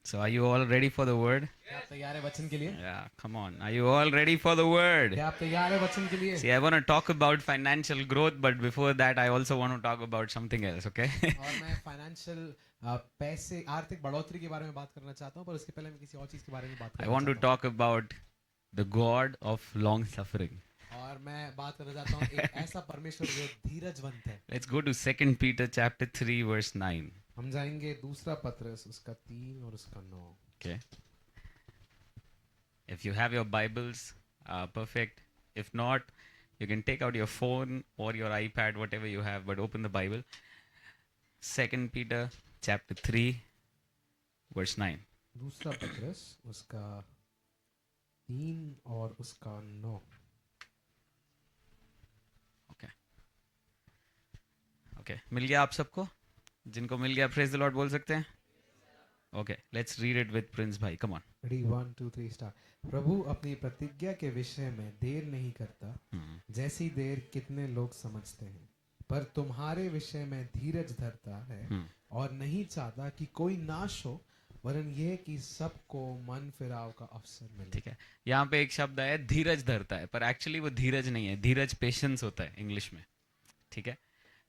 So are you all ready for the word? क्या आप तैयार है वचन के लिए? Yeah, come on. Are you all ready for the word? क्या आप तैयार है वचन के लिए? See, I want to talk about financial growth, but before that, I also want to talk about something else, okay? और मैं फाइनेंशियल पैसे आर्थिक बढ़ोतरी के बारे में बात करना चाहता हूँ, पर उसके पहले मैं किसी और चीज के बारे में बात I करना want to चाहता हूँ. talk about the God of long suffering. और मैं बात करना चाहता हूँ एक ऐसा परमेश्वर जो धीरजवंत है. Let's go to 2 Peter chapter 3 verse 9. हम जाएंगे दूसरा पत्र उसका 3 और उसका 9. Okay. If you have your Bibles, perfect. If not, you can take out your phone or your iPad, whatever you have, but open the Bible. 2 Peter chapter 3 verse 9. दूसरा पत्र उसका 3 और उसका 9. Okay. मिल गया आप सबको? जिनको मिल गया प्रेज द लॉर्ड बोल सकते हैं? Okay, let's read it with Prince भाई. Come on. Ready 1 2 3 start. प्रभु अपनी प्रतिज्ञा के विषय में देर नहीं करता, जैसी देर कितने लोग समझते हैं, पर तुम्हारे विषय में धीरज धरता है और नहीं चाहता कि कोई नाश हो, वरन ये कि सबको मन फिराव का अवसर मिले. ठीक है. यहाँ पे एक शब्द है धीरज धरता है, पर एक्चुअली वो धीरज नहीं है, धीरज पेशेंस होता है इंग्लिश में. ठीक है.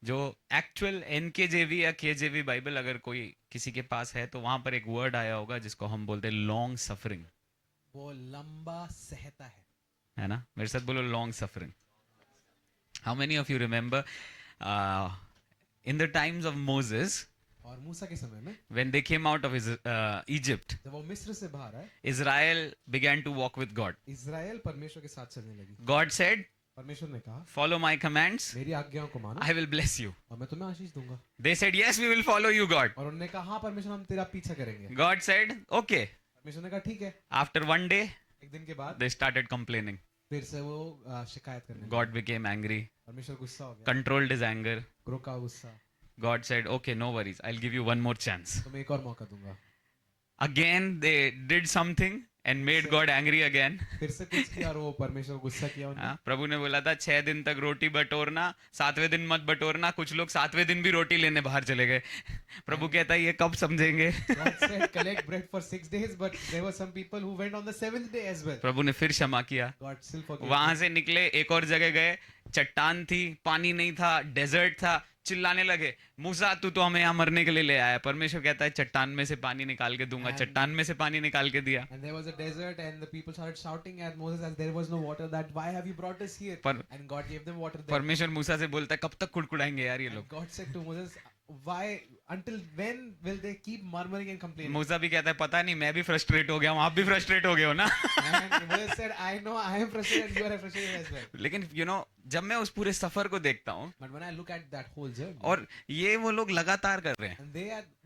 जो एक्चुअल एनकेजेवी या केजेवी बाइबल अगर कोई किसी के पास है तो वहां पर एक वर्ड आया होगा जिसको हम बोलते हैं लॉन्ग सफरिंग. वो लंबा सहता है ना? मेरे साथ बोलो long suffering. How many of you remember in the times of Moses, और मूसा के समय में when they came out of Egypt, जब वो मिस्र से बाहर आए, Israel began to walk with God. Israel परमेश्वर के साथ चलने लगी. God said, परमेश्वर ने कहा, follow my commands, मेरी आज्ञाओं को मानो, I will bless you. और मैं तुम्हें आशीष दूंगा. They said, yes, we will follow you, God. और उन्होंने कहा, हाँ परमेश्वर, हम तेरा पीछा करेंगे. God said, okay. परमेश्वर ने कहा, ठीक है. After one day, एक दिन के बाद they started complaining. फिर से वो शिकायत करने God became angry, परमेश्वर गुस्सा हो गया, controlled his anger. रोका गुस्सा. God said, okay, no worries, I'll give you one more chance. तुम्हें एक और मौका दूंगा. Again, they did something and made God angry again. फिर से कुछ किया और वो परमेश्वर को गुस्सा किया उन्होंने. प्रभु ने बोला था 6 दिन तक रोटी बटोरना, 7वें दिन मत बटोरना. कुछ लोग 7वें दिन भी रोटी लेने बाहर चले गए. प्रभु कहता है ये कब समझेंगे? God said collect bread for 6 days, but there were some people who went on the 7th day as well. प्रभु ने फिर क्षमा किया. God still forgave. वहां से निकले, एक और जगह गए, चट्टान थी, पानी नहीं था, डेजर्ट था. चिल्लाने लगे, मूसा तू तो हमें यहाँ मरने के लिए ले आया. परमेश्वर कहता है चट्टान में से पानी निकाल के दूंगा. चट्टान में से पानी निकाल के दिया. And there was a desert and the people started shouting at Moses as there was no water, that why have you brought us here? And God gave them water there. परमेश्वर मूसा से बोलता है कब तक कुड़कुड़ाएंगे यार ये लोग. God said to Moses, why, until when will they keep murmuring and complaining? मूसा भी कहता है पता नहीं, मैं भी फ्रस्ट्रेट हो गया हूँ, आप भी फ्रस्ट्रेट हो गए हो ना. And Moses said, I know I am frustrated and you are frustrated as well. लेकिन you know, जब मैं उस पूरे सफर को देखता हूँ, But when I look at that whole journey, और ये वो लोग लगातार कर रहे हैं, and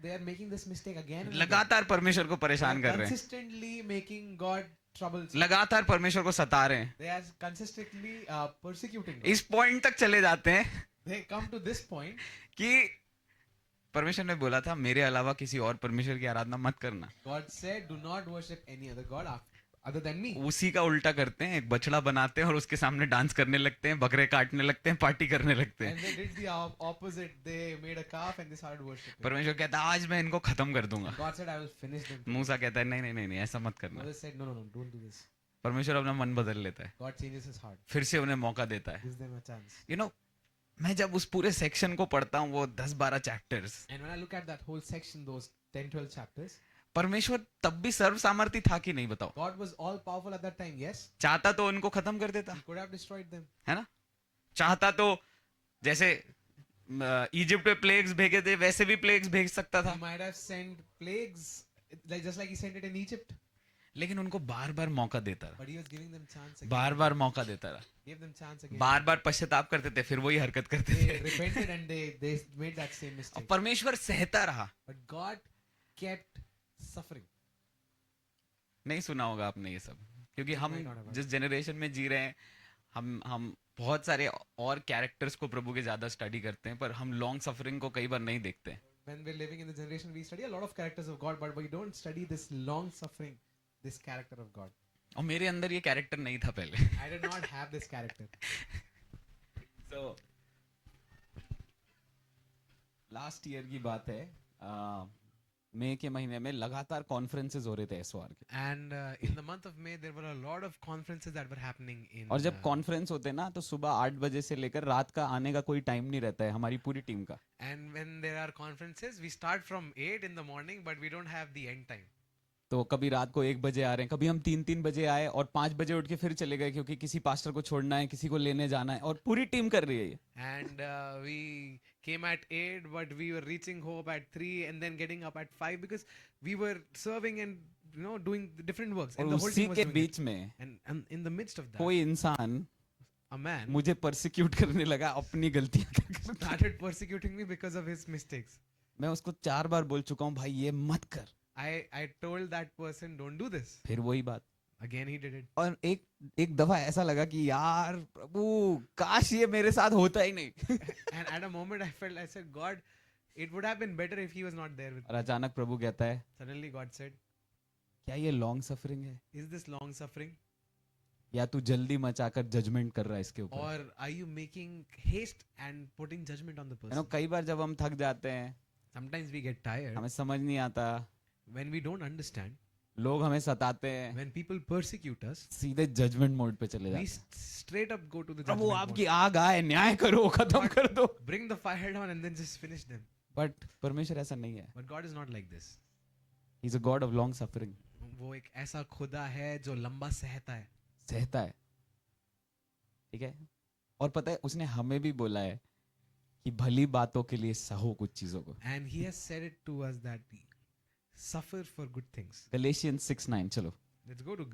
they are making this mistake again and लगातार परमेश्वर को परेशान कर रहे हैं, consistently making God troubles, लगातार परमेश्वर को सता रहे हैं, they are consistently persecuting God. इस पॉइंट तक चले जाते हैं They come to this point कि परमेश्वर ने बोला था मेरे अलावा किसी और परमेश्वर की आराधना मत करना. God said, do not worship any other God other than me. उसी का उल्टा करते हैं, एक बछड़ा बनाते हैं और उसके सामने डांस करने लगते हैं, बकरे काटने लगते हैं, पार्टी करने लगते हैं. And they did the opposite. They made a calf and they started worshiping. परमेश्वर कहता है आज मैं इनको खत्म कर दूंगा. God said, I will finish them. मूसा कहता है नहीं नहीं नहीं नहीं ऐसा मत करना. Moses said, no, don't do this. परमेश्वर अपना मन बदल लेता है, God changes his heart, फिर से उन्हें मौका देता है. gives them a chance. You know, मैं जब उस पूरे सेक्शन को पढ़ता हूँ, वो 10-12 chapters, And when I look at that whole section, those 10-12 chapters, परमेश्वर तब भी सर्व सामर्थी था कि नहीं बताओ? God was all powerful at that time, yes. चाहता तो उनको खत्म कर देता, He could have destroyed them. है ना? चाहता तो जैसे इजिप्ट पे प्लेग्स भेजे थे वैसे भी प्लेग्स भेज सकता था. He might have sent plagues, just like he sent it in Egypt. लेकिन उनको बार बार मौका देता रहा, But he was giving them chance again. बार बार मौका देता रहा, Gave them chance again. बार बार पश्चाताप करते थे, फिर वही हरकत करते They थे. repented and they made that same और mistake. परमेश्वर सहता रहा. But God kept suffering. नहीं सुना होगा आपने ये सब, क्योंकि हम might not have. जिस जनरेशन में जी रहे हैं, हम बहुत सारे और कैरेक्टर्स को प्रभु के ज्यादा स्टडी करते हैं, पर हम लॉन्ग सफरिंग को कई बार नहीं देखते हैं. When we're living in the generation, we study a lot of characters of God, but we don't study this long suffering, this character of God. और मेरे अंदर ये कैरेक्टर नहीं था पहले. I did not have this character. So last year की बात है, मई के महीने में लगातार कॉन्फ्रेंसेस हो रहे थे एसओआर के, And in the month of May, there were a lot of conferences that were happening in. और जब कॉन्फ्रेंस होते हैं ना तो सुबह 8 बजे से लेकर रात का आने का कोई टाइम नहीं रहता है हमारी पूरी टीम का। And when there are conferences, we start from 8 in the morning, but we don't have the end time. तो कभी रात को 1 बजे आ रहे हैं, कभी हम 3-3 बजे आए और 5 बजे उठ के फिर चले गए क्योंकि किसी पास्टर को छोड़ना है, किसी को लेने जाना है, और पूरी टीम कर रही है ये। And we came at 8, but we were reaching home at 3 and then getting up at 5 because we were serving and doing the different works. और And the whole उसी team was के doing it. बीच में And in the midst of that, कोई इंसान a man मुझे persecute करने लगा अपनी गलतियां करके। started persecuting me because of his mistakes. मैं उसको 4 बार बोल चुका हूँ, भाई ये मत कर, I told that person, don't do this. फिर वही बात। Again, he did it. और एक दफा ऐसा लगा कि यार प्रभु काश ये मेरे साथ होता ही नहीं। And at a moment, I said, God, it would have been better if he was not there with और me. अचानक प्रभु कहता है, Suddenly, God said, क्या ये लॉन्ग सफरिंग है is this long suffering? या तू जल्दी मचाकर जजमेंट कर रहा है इसके ऊपर? Or are you making haste and putting judgment on the person? कई बार जब हम थक जाते हैं, Sometimes we get tired. हमें समझ नहीं आता, When we don't understand, लोग हमें सताते हैं, when people persecute us, सीधे जजमेंट मोड पे चले we जाते हैं। straight up go to the Prabhu judgment आपकी mode. आग आए, न्याय करो, खत्म कर दो। Bring the fire down and then just finish them. But परमेश्वर ऐसा नहीं है। But God is not like this. He is a God of long suffering. वो एक ऐसा खुदा है जो लंबा सहता है। सहता है, ठीक है। और पता है उसने हमें भी बोला है कि भली बातों के लिए सहो कुछ चीजों को। And he has said it to us that suffer for good things. Galatians 6:9 चलो। Let's go to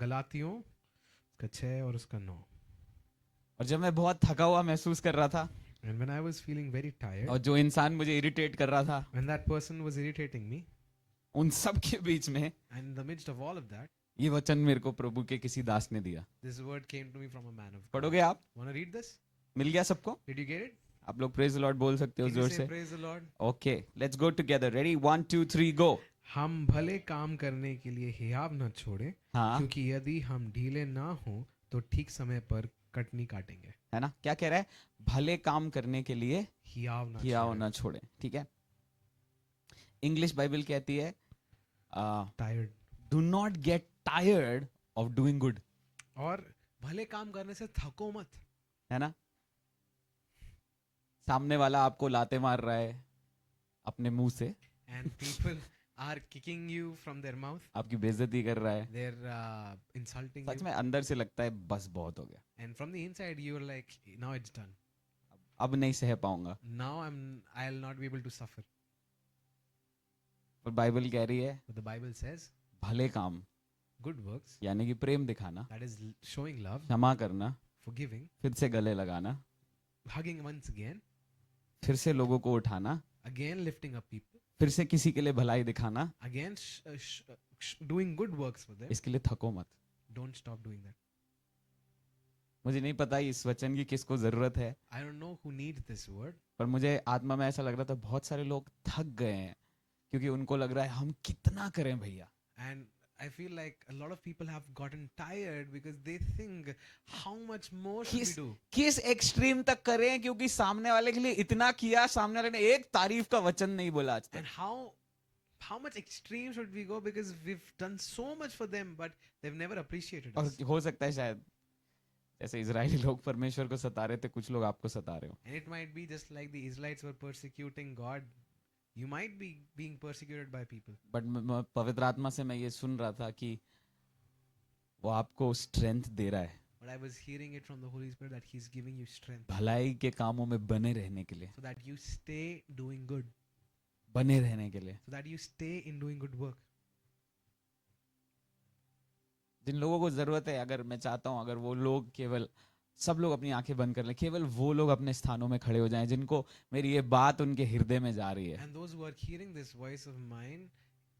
गलातियों उसका 6 और उसका 9. और जब मैं बहुत थका हुआ महसूस कर रहा था, And when I was feeling very tired, और जो इंसान मुझे इरिटेट कर रहा था, when that person was irritating me, उन सब के बीच में and in the midst of all of that, ये वचन मेरे को प्रभु के किसी दास ने दिया। this word came to me from a man of God. पढ़ोगे आप? Want to read this? मिल गया सबको? Did you get it? आप लोग प्रेज द लॉर्ड बोल सकते हो Can you जोर say से? praise the Lord? Okay, let's go together. Ready, 1 2 3 गो। हम भले काम करने के लिए हियाव न छोड़े, हाँ, क्योंकि यदि हम ढीले ना हो तो ठीक समय पर कटनी काटेंगे। है ना? क्या कह रहा है? भले काम करने के लिए हियाव ना हियाव छोड़े। ना छोड़े, ठीक है। इंग्लिश बाइबल कहती है Tired. Do not get tired of doing good, और भले काम करने से थको मत। है ना? सामने वाला आपको लाते मार रहा है अपने मुंह से, And people are kicking you from their mouth. आपकी बेइज्जती कर रहा है, They're insulting सच you. में अंदर से लगता है बस बहुत हो गया, And from the inside you're like, now it's done. अब नहीं सह पाऊंगा। Now I'll not be able to suffer. और बाइबल कह रही है But the Bible says, भले काम good works, यानी कि प्रेम दिखाना, that is showing love, क्षमा करना, forgiving, फिर से गले लगाना, hugging once again, फिर से लोगों को उठाना, again lifting up people, फिर से किसी के लिए भलाई दिखाना, again doing good works for them. इसके लिए थको मत। Don't stop doing that. मुझे नहीं पता इस वचन की किसको जरूरत है, I don't know who needs this word, पर मुझे आत्मा में ऐसा लग रहा था बहुत सारे लोग थक गए हैं क्योंकि उनको लग रहा है हम कितना करें भैया। and I feel like a lot of people have gotten tired because they think, how much more should we do? किस एक्सट्रीम तक करें, क्योंकि सामने वाले के लिए इतना किया, सामने वाले ने एक तारीफ का वचन नहीं बोला आज And तक। how much extreme should we go because we've done so much for them but they've never appreciated और us. हो सकता है शायद जैसे इजरायली लोग परमेश्वर को सता रहे थे, कुछ लोग आपको सता रहे हो। And it might be just like the Israelites were persecuting God. You might be being persecuted by people. But पवित्र आत्मा से मैं ये सुन रहा था कि वो आपको स्ट्रेंथ दे रहा है But I was hearing it from the Holy Spirit that He's giving you strength भलाई के कामों में बने रहने के लिए, so that you stay doing good, बने रहने के लिए। so that you stay in doing good work. जिन लोगों को जरूरत है, अगर मैं चाहता हूं अगर वो लोग केवल सब लोग अपनी आंखें बंद कर लें, केवल वो लोग अपने स्थानों में खड़े हो जाएं जिनको मेरी ये बात उनके हृदय में जा रही है। And those who are hearing this voice of mine,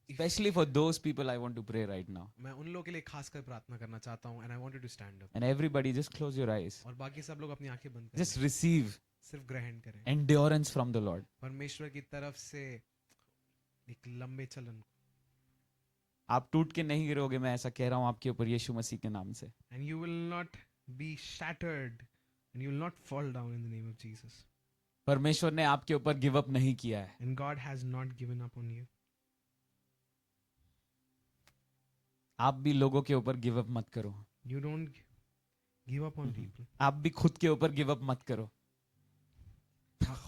if Especially for those people I want to pray right now. मैं उन लोगों के लिए खासकर प्रार्थना करना चाहता हूँ, and I want you to stand up. And everybody just close your eyes. और बाकी सब लोग अपनी आंखें बंद करें, Just receive सिर्फ ग्रहण करें endurance from the Lord. परमेश्वर की तरफ से एक लंबे चलन। आप टूट के नहीं गिरोगे, मैं ऐसा कह रहा हूं आपके ऊपर यीशु मसीह के नाम से। And you will not be shattered and you will not fall down in the name of Jesus. परमेश्वर ने आपके ऊपर गिव अप नहीं किया है। And God has not given up on you. आप भी लोगों के ऊपर गिव अप मत करो, You don't give up on people. आप भी खुद के ऊपर गिव अप मत करो.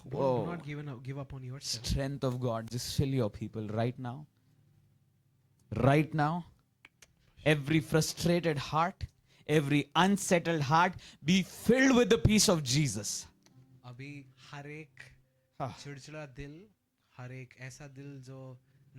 Do not give up on yourself. Strength of God just fill your people right now. Right now, every frustrated heart, every unsettled heart be filled with the peace of Jesus. अभी हर एक हाँ. चिड़चिड़ा दिल, हर एक ऐसा दिल जो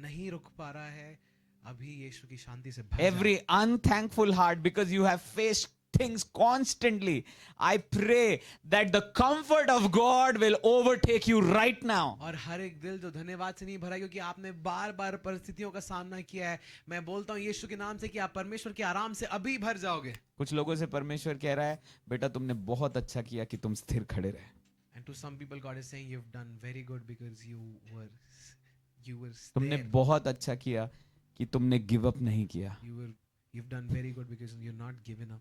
नहीं रुक पा रहा है, अभी यीशु की शांति से भर जाए. Every unthankful heart, because you have faced things constantly, I pray that the comfort of God will overtake you right now. और हर एक दिल जो धन्यवाद से नहीं भरा क्योंकि आपने बार बार परिस्थितियों का सामना किया है, मैं बोलता हूँ यीशु के नाम से कि आप परमेश्वर के आराम से अभी भर जाओगे. कुछ लोगों से परमेश्वर कह रहा है, बेटा तुमने बहुत अच्छा किया कि तुम स्थिर खड़े रहे. And to some people God is saying you've done very good because you were तुमने there. बहुत अच्छा किया कि तुमने गिव अप नहीं किया. You've done very good because you're not given up.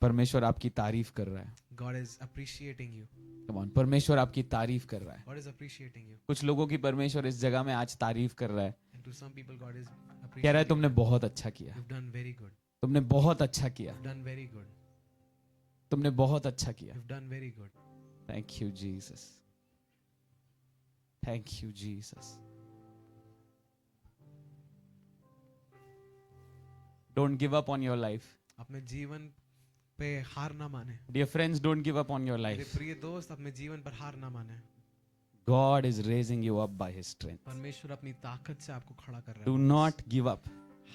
परमेश्वर आपकी तारीफ कर रहा है. God is appreciating you. Come on, परमेश्वर आपकी तारीफ कर रहा है. God is appreciating you. कुछ लोगों की परमेश्वर इस जगह में आज तारीफ कर रहा है. And to some people God is कह रहा है appreciating तुमने बहुत अच्छा किया, you. You've done very good. तुमने बहुत अच्छा किया, You've done very good. तुमने बहुत अच्छा किया. You've done very good. Thank you, Jesus. Thank you, Jesus. Don't give up on your life. अपने जीवन पे हार ना माने. Dear friends, don't give up on your मेरे life. प्रिय दोस्त अपने जीवन पर हार ना माने. God is raising you up by His strength. परमेश्वर अपनी ताकत से आपको खड़ा कर रहा Do है. not give up.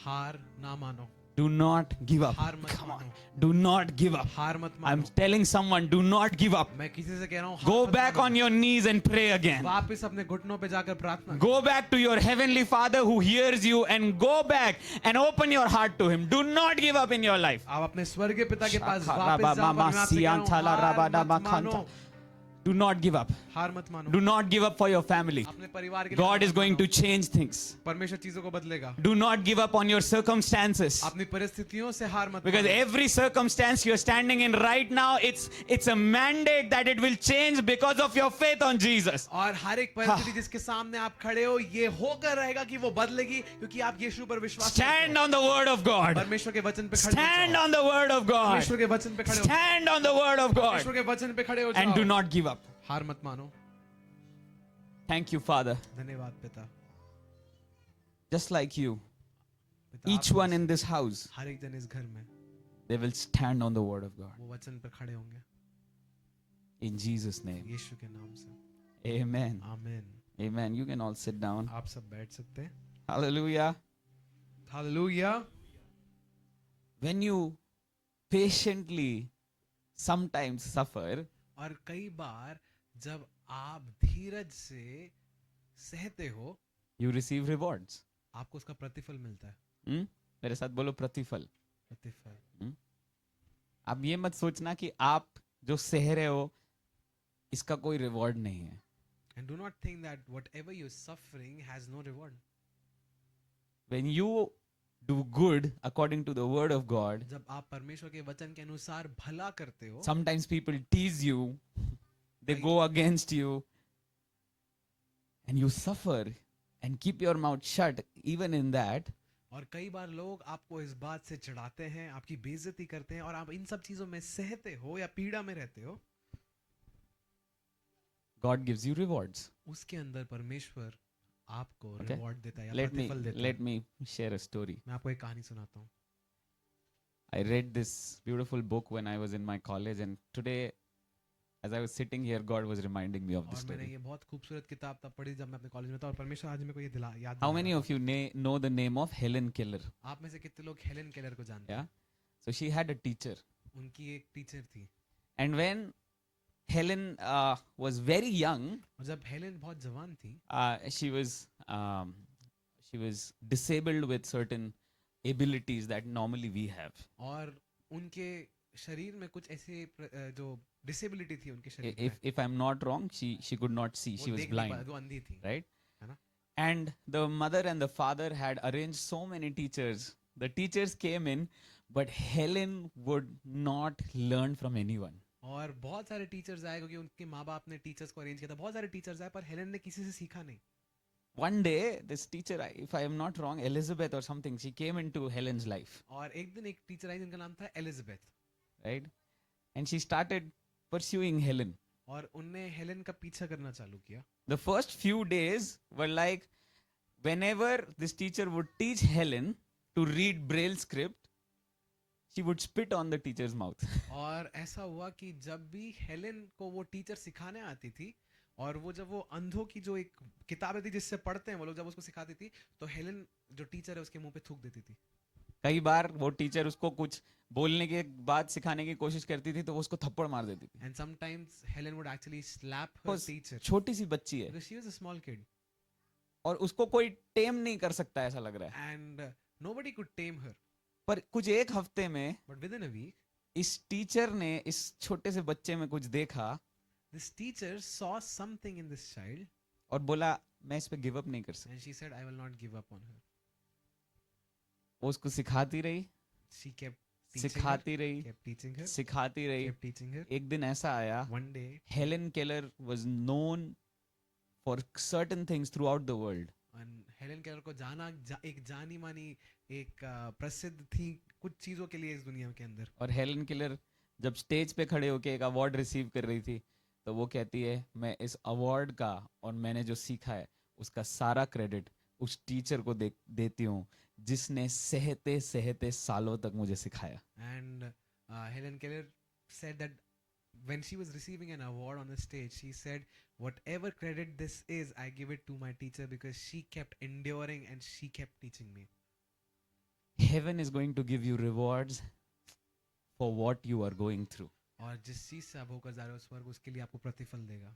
हार ना मानो. Do not give up. हार मत Come on. मानो. Do not give up. हार मत I'm मानो. telling someone, do not give up. मैं किसी से कह रहा हूँ Go हार मत back मानो. on your knees and pray again. वापस अपने घुटनों पे जाकर प्रार्थना. Go back to your heavenly Father who hears you and go back and open your heart to Him. Do not give up in your life. आप अपने स्वर्गीय पिता के पास Shaka वापस raba जाओ. पर mama मैं आपसे कह रहा हूँ, siyanthala हार rabada मत मानो. makhanta. Do not give up. हार मत मानो. Do not give up for your family. अपने परिवार के लिए God हार is मत going मानो. to change things. परमेश्वर चीजों को बदलेगा. Do not give up on your circumstances. अपनी परिस्थितियों से हार मत Because मानो. every circumstance you're standing in right now, it's a mandate that it will change because of your faith on Jesus. और हर एक परिस्थिति जिसके सामने आप खड़े हो ये होकर रहेगा कि वो बदलेगी क्योंकि आप यीशु पर विश्वास करते Stand हो. on the word of God. परमेश्वर के वचन पे खड़े हो Stand जाओ. on the word of God. परमेश्वर के वचन पे खड़े हो. Stand on the word of God. परमेश्वर के वचन पे खड़े हो And do जाओ. not give up. हार मत मानो. Thank you, Father. धन्यवाद पिता. Just like you, पिता, each आप one in this house, हर एक जन इस घर में they will stand on the word of God. वो वचन पर खड़े होंगे In Jesus' name. यीशु के नाम से. Amen. आमीन. Amen. You can all sit down. आप सब बैठ सकते हैं. Hallelujah. Hallelujah. When you patiently sometimes suffer, और कई बार जब आप धीरज से सहते हो you receive rewards. आपको उसका प्रतिफल मिलता है. मेरे साथ बोलो प्रतिफल. प्रतिफल. अब ये मत सोचना कि आप जो सह रहे हो इसका कोई रिवॉर्ड नहीं है. And do not think that whatever you're suffering has no reward. When you do good according to the word of God, जब आप परमेश्वर के वचन के अनुसार भला करते हो, sometimes people tease you, they go against you, and you suffer and keep your mouth shut even in that. और कई बार लोग आपको इस बात से चिढ़ाते हैं, आपकी बेइज्जती करते हैं और आप इन सब चीजों में सहते हो या पीड़ा में रहते हो, God gives you rewards. उसके अंदर परमेश्वर आपको Okay. रिवॉर्ड देता है या Let प्रतिफल देता है. me share a story. मैं आपको एक कहानी सुनाता हूँ. I read this beautiful book when I was in my college, and today, as I was sitting here, God was reminding me of this और मैंने story. ये बहुत खूबसूरत किताब तब पढ़ी जब मैं अपने कॉलेज में था और परमेश्वर आज मेरे को ये याद How दिला many रहा of you know the name of Helen Keller? था. आप में से कितने लोग हेलेन केलर को जानते Yeah. हैं? So she had a teacher, उनकी एक टीचर थी and when Helen was very young, और जब हेलेन बहुत जवान थी she was disabled with certain abilities that normally we have. और उनके शरीर में कुछ ऐसे जो डिसेबिलिटी थी उनके शरीर में, If I'm not wrong, she could not see. वो She was देख नहीं पा- blind, वो अंधी थी. right? है ना? And the mother and the father had arranged so many teachers. The teachers came in, but Helen would not learn from anyone. और बहुत सारे टीचर्स आए क्योंकि उनके माँ बाप ने टीचर्स को अरेंज किया था. बहुत सारे टीचर्स आए पर हेलेन ने किसी से सीखा नहीं. One day, this teacher, if I am not wrong, Elizabeth or something, she came into Helen's life, और एक दिन एक टीचर आई जिनका नाम था Elizabeth, right? And she started pursuing Helen. और उनने हेलेन का पीछा करना चालू किया. The first few days were like, whenever this teacher would teach Helen to read Braille script, she would spit on the teacher's mouth. और ऐसा हुआ कि जब भी हेलेन को वो टीचर सिखाने आती थी, और वो जब वो अंधों की जो एक किताबें थी जिससे पढ़ते हैं वो लोग, जब उसको सिखाती थी तो हेलेन जो टीचर है उसके मुंह पे थूक देती थी. कई बार वो टीचर उसको कुछ बोलने के बाद सिखाने की कोशिश करती थी तो वो उसको थप्पड़ मार देती थी. And sometimes Helen would actually slap her Because teacher छोटी सी बच्ची है because she was a small kid और उसको कोई टेम नहीं कर सकता ऐसा लग रहा है. and nobody could tame her. पर कुछ एक हफ्ते में But within a week, इस टीचर ने इस छोटे से बच्चे में कुछ देखा this teacher saw something in this child और बोला मैं इस पे गिव अप नहीं कर सकता. and she said, I will not give up on her. वो उसको सिखाती रही, She kept teaching her, सिखाती रही, kept teaching her, सिखाती रही. kept teaching her. एक दिन ऐसा आया, One day, Helen Keller was known for certain things throughout the world. and Helen Keller को एक जानी मानी एक प्रसिद्ध थी कुछ चीजों के लिए इस दुनिया के अंदर. और हेलन किलर जब स्टेज पे खड़े होके एक अवार्ड रिसीव कर रही थी तो वो कहती है मैं इस अवार्ड का और मैंने जो सीखा है उसका सारा क्रेडिट उस टीचर को देती हूँ जिसने सहते सहते सालों तक मुझे सिखाया. And Helen Keller said that when she was receiving an award on the stage, she said, whatever credit this is, I give it to my teacher because she kept enduring and she kept teaching me. Heaven is going to give you rewards for what you are going through. और जिस चीज से आप होकर जा रहे हो स्वर्ग उसके लिए आपको प्रतिफल देगा.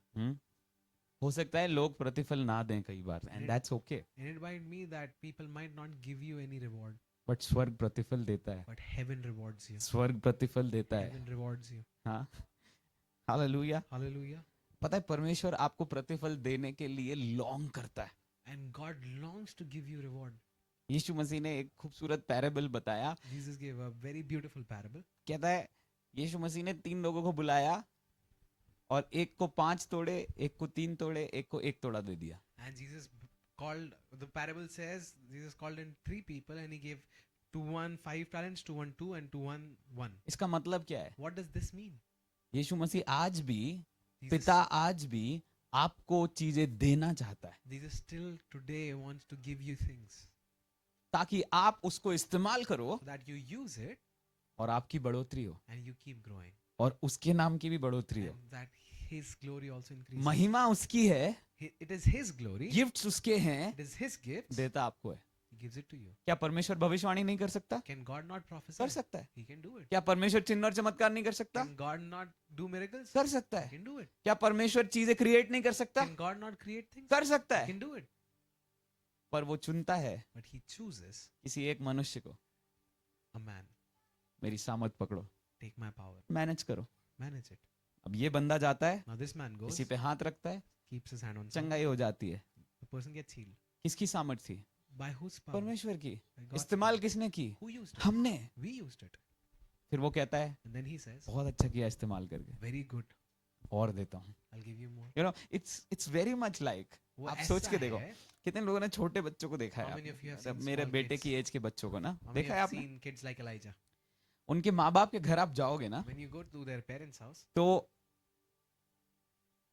हो सकता है लोग प्रतिफल ना दें कई बार and that's okay. And it might mean that people might not give you any reward, but स्वर्ग प्रतिफल देता है. but heaven rewards you. स्वर्ग प्रतिफल देता है. Heaven rewards you. हाँ, हालेलुया. Hallelujah. पता है परमेश्वर आपको प्रतिफल देने के लिए लॉन्ग करता है. And God longs to give you reward. यीशु मसीह ने एक खूबसूरत पैराबल बताया. Jesus gave a very beautiful parable. कहता है यीशु मसीह ने 3 लोगों को बुलाया और एक को 5 तोड़े, एक को 3 तोड़े, एक को 1 तोड़ा दे दिया. And Jesus called, the parable says, Jesus called in 3 people and he gave to one 5 talents, to one 2 and to one 1. इसका मतलब क्या है? What does this mean? यीशु मसीह आज भी, Jesus, पिता आज भी आपको चीजें देना चाहता है Jesus still today wants to give you things ताकि आप उसको इस्तेमाल करो so that you use it और आपकी बढ़ोतरी हो and you keep growing. और उसके नाम की भी बढ़ोतरी हो. And that His glory also increases. महिमा उसकी है, It is His glory. Gifts उसके हैं, It is His gifts. देता आपको है. He gives it to you. क्या परमेश्वर भविष्यवाणी नहीं कर सकता? Can God not prophesy? कर सकता है. He can do it. क्या परमेश्वर चिन्ह और चमत्कार नहीं कर सकता? Can God not do miracles? कर सकता He है. can do it. क्या परमेश्वर चीजें क्रिएट नहीं कर सकता? Can God not create things? कर सकता He है. can do it. पर वो चुनता है But He chooses किसी एक मनुष्य को. a man. मेरी सामत पकड़ो, Take my power. मैनेज करो. Manage it. अब ये बंदा जाता है, Now this man goes, किसी पे हाथ रखता है, keeps his hand on someone. चंगाई हो जाती है. The person gets healed. किसकी सामर्थ थी? By whose power? परमेश्वर की. By God's इस्तेमाल power. किसने की? Who used it? हमने. We used it. फिर वो कहता है And then He says, बहुत अच्छा किया इस्तेमाल करके, very good. और देता हूँ. I'll give you more. You know, it's very much like, वो आप ऐसा सोच के देखो, है, कितने लोगों ने छोटे बच्चों को देखा है How many of you have आपने? seen मेरे small बेटे kids? की एज के बच्चों को ना how many देखा है have आपने? seen kids like Elijah? उनके माँ बाप के घर आप जाओगे ना When you go to their parents' house, तो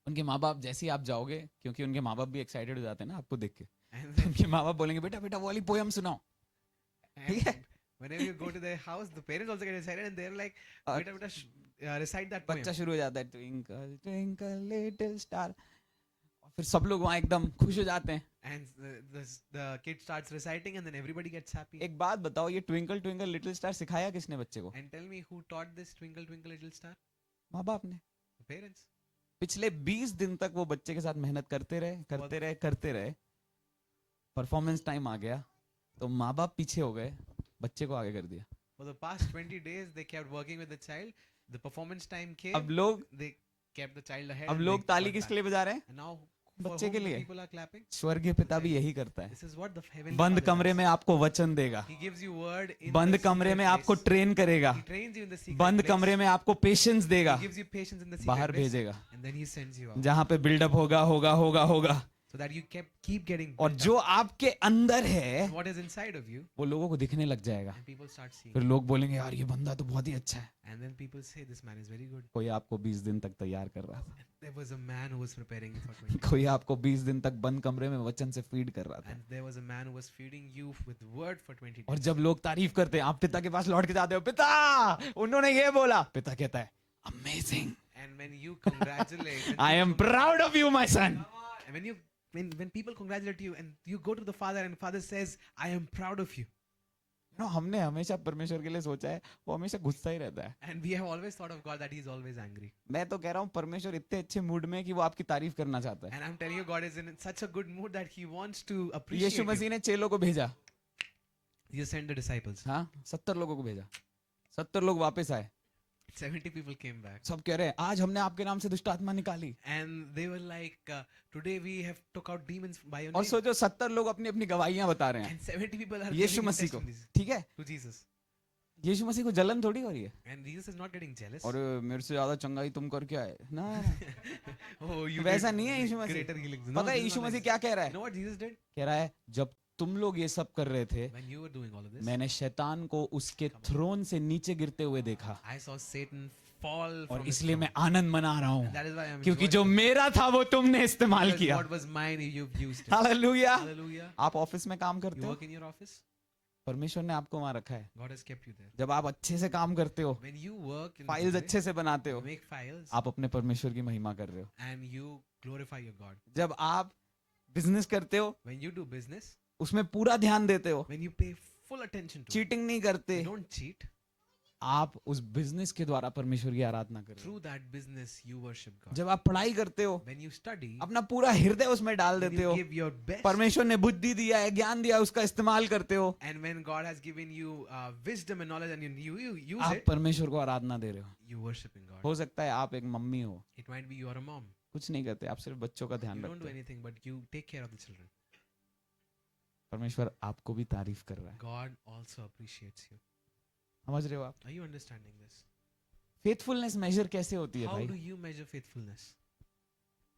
उनके माँ बाप जैसे ही आप जाओगे, क्योंकि उनके माँ बाप भी एक्साइटेड हो जाते हैं ना आपको देख के, and तो then, उनके माँ बाप बोलेंगे बेटा बेटा वो वाली पोयम सुनाओ. ठीक है? and whenever you go to their house, the parents also get excited and they're like, और beta, recite that poem. बच्चा शुरू हो जाता है ट्विंकल ट्विंकल लिटिल स्टार, और फिर सब लोग वहाँ एकदम खुश हो जाते हैं. And the kid starts reciting and then everybody gets happy. एक बात बताओ, ये ट्विंकल ट्विंकल लिटिल स्टार सिखाया किसने बच्चे को? And tell me who taught this Twinkle Twinkle Little Star? माँ बाप ने. The parents. पिछले 20 दिन तक वो बच्चे के साथ मेहनत करते रहे. परफॉर्मेंस टाइम आ गया तो माँ बाप पीछे हो गए, बच्चे को आगे कर दिया. For the past 20 days, they kept working with the child. The performance time came. अब लोग They kept the child ahead. अब and लोग they ताली got किसके back. लिए बजा रहे हैं? And now, for बच्चे whom के the लिए. people are clapping? स्वर्गीय पिता भी यही करता है. This is what the heavenly बंद Father कमरे does. में आपको वचन देगा, He gives you word in बंद the कमरे secret में आपको place. ट्रेन करेगा, He trains you in the secret बंद place. कमरे में आपको पेशेंस देगा, He gives you patience in the secret बाहर place. भेजेगा And then He sends you out. जहाँ पे बिल्डअप होगा. so that you keep getting और built जो up. आपके अंदर है What is inside of you, वो लोगों को दिखने लग जाएगा. and people start seeing. फिर लोग बोलेंगे यार ये बंदा तो बहुत ही अच्छा है. And then people say, this man is very good. कोई आपको 20 दिन तक तैयार कर रहा था. There was a man who was preparing you for 20 days. कोई आपको 20 दिन तक बंद कमरे में वचन से फीड कर रहा था. And there was a man who was feeding you with word for 20 और days. जब लोग तारीफ करते हैं आप पिता के पास लौट के जाते हो, पिता उन्होंने ये बोला, पिता कहता है amazing, And when you congratulate, when I am proud of you my son. and when people congratulate you and you go to the father and father says, I am proud of you. No, हमने हमेशा परमेश्वर के लिए सोचा है वो हमेशा गुस्सा ही रहता है. And we have always thought of God that he is always angry. मैं तो कह रहा हूँ परमेश्वर इतने अच्छे मूड में है कि वो आपकी तारीफ करना चाहता है. And I'm telling you, God is in such a good mood that he wants to appreciate Yeshu you. मसीह ने चेलों को भेजा, You send the disciples. हाँ 70 लोगों को भेजा, 70 लोग वापस आए. 70 people came back. सब कह रहे हैं आज हमने आपके नाम से दुष्ट आत्मा निकाली. And they were like, today we have took out demons by your और name. सोचो 70 लोग अपनी अपनी गवाहियां बता रहे हैं And 70 people are Yeshu giving मसीह को. testimonies ठीक है, to Jesus. यीशु मसीह को जलन थोड़ी हो रही है. And Jesus is not getting jealous. और मेरे से ज्यादा चंगाई तुम करके आए ना. Oh, you वैसा did नहीं है यीशु मसीह. greater healings. No, पता है this is Yeshu not Masih like क्या कह रहा this. You है? know what Jesus did? कह रहा है जब तुम लोग ये सब कर रहे थे When you were doing all of this, मैंने शैतान को उसके थ्रोन से नीचे गिरते हुए देखा I saw Satan fall और from his इसलिए throne. मैं आनंद मना रहा हूँ That is why I'm क्योंकि enjoying जो it. मेरा था वो तुमने इस्तेमाल Because किया. what was mine, you've used it. Hallelujah. Hallelujah. आप ऑफिस में काम करते You हो, work in your office. परमेश्वर ने आपको वहां रखा है. God has kept you there. जब आप अच्छे से काम करते हो, When you work in files the day, अच्छे से बनाते you हो, make files आप अपने परमेश्वर की महिमा कर रहे हो. and you glorify your God. जब आप बिजनेस करते हो When you do business, उसमें पूरा ध्यान देते हो, when you pay full attention to it, cheating नहीं करते, you don't cheat. आप उस बिजनेस के द्वारा परमेश्वर की आराधना कर रहे हो. Through that business, you worship God. जब आप पढ़ाई करते हो When you study, अपना पूरा हृदय उसमें डाल when देते you हो. give your best, परमेश्वर ने बुद्धि दिया है, ज्ञान दिया है, उसका इस्तेमाल करते हो. and when God has given you wisdom and knowledge and you use आप it, परमेश्वर को आराधना दे रहे हो. you worshiping God. हो सकता है आप एक मम्मी हो, It might be you are a mom. कुछ नहीं करते, आप सिर्फ बच्चों का ध्यान You don't do रखते हो. anything, but you take care of the children. परमेश्वर आपको भी तारीफ कर रहा है. God also appreciates you. समझ रहे हो आप? Are you understanding this? Faithfulness measure कैसे होती है How भाई? do you measure faithfulness?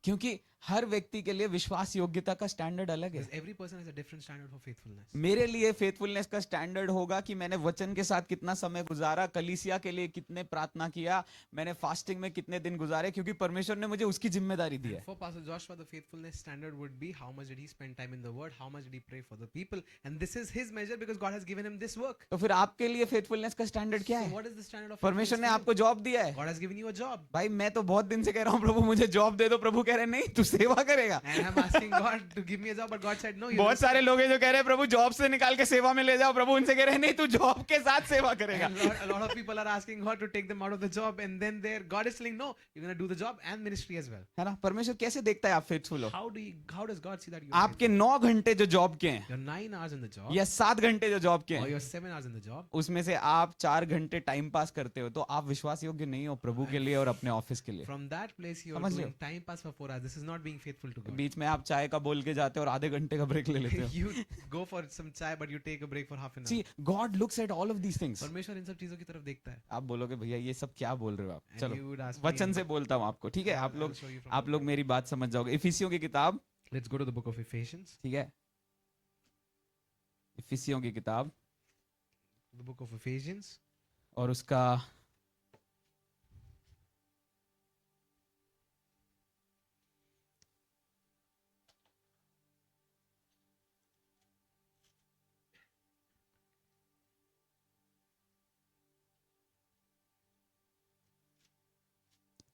क्योंकि हर व्यक्ति के लिए विश्वास योग्यता का स्टैंडर्ड अलग है. Because every person has a different standard for faithfulness. मेरे लिए फेथफुलनेस का स्टैंडर्ड होगा कि मैंने वचन के साथ कितना समय गुजारा, कलीसिया के लिए कितने प्रार्थना किया, मैंने फास्टिंग में कितने दिन गुजारे, क्योंकि परमेश्वर ने मुझे उसकी जिम्मेदारी दी है. For Pastor Joshua, the faithfulness standard would be how much did he spend time in the Word, how much did he pray for the people, and this is his measure because God has given him this work. तो फिर आपके लिए faithfulness का standard क्या So है? what is the standard of परमेश्वर ने faithfulness? आपको जॉब दिया है. God has given you a job, भाई मैं तो बहुत दिन से कह रहा हूँ प्रभु मुझे जॉब दे दो, प्रभु कह रहे नहीं तू सेवा करेगा. and I'm asking God to give me a job, but God said no. बहुत सारे लोग हैं जो कह रहे हैं प्रभु जॉब से निकाल के सेवा में ले जाओ, प्रभु उनसे कह रहे हैं नहीं तू जॉब के साथ सेवा करेगा. And a lot of people are asking God to take them out of the job, and then God is telling no, you're going to do the job and ministry as well. है ना? परमेश्वर कैसे देखता है आप faithful हो? How does God see that you are आपके 9 घंटे जो जॉब के हैं faithful? You're 9 hours in the job, या 7 घंटे जो जॉब के or हैं you're 7 hours in the job. उसमें से आप 4 घंटे टाइम पास करते हो, तो आप विश्वास योग्य नहीं हो प्रभु के लिए और अपने ऑफिस के लिए. From that place, you're समझ रहे doing time pass for 4 hours. This is not being faithful to God. बीच में आप चाय का बोल के जाते हो और आधे घंटे का ब्रेक ले लेते हो. You go for some chai, but you take a break for half an hour. See, God looks at all of these things. परमेश्वर इन सब चीजों की तरफ देखता है. आप बोलोगे भैया ये सब क्या बोल रहे हो आप? And चलो you would ask me, वचन से बोलता हूँ आपको, ठीक है? I'll- आप लोग I'll show you from आप the लोग मेरी बात समझ जाओगे. इफिसियों की किताब, Let's go to the book of Ephesians. ठीक है? इफिसियों की किताब The book of Ephesians. और उसका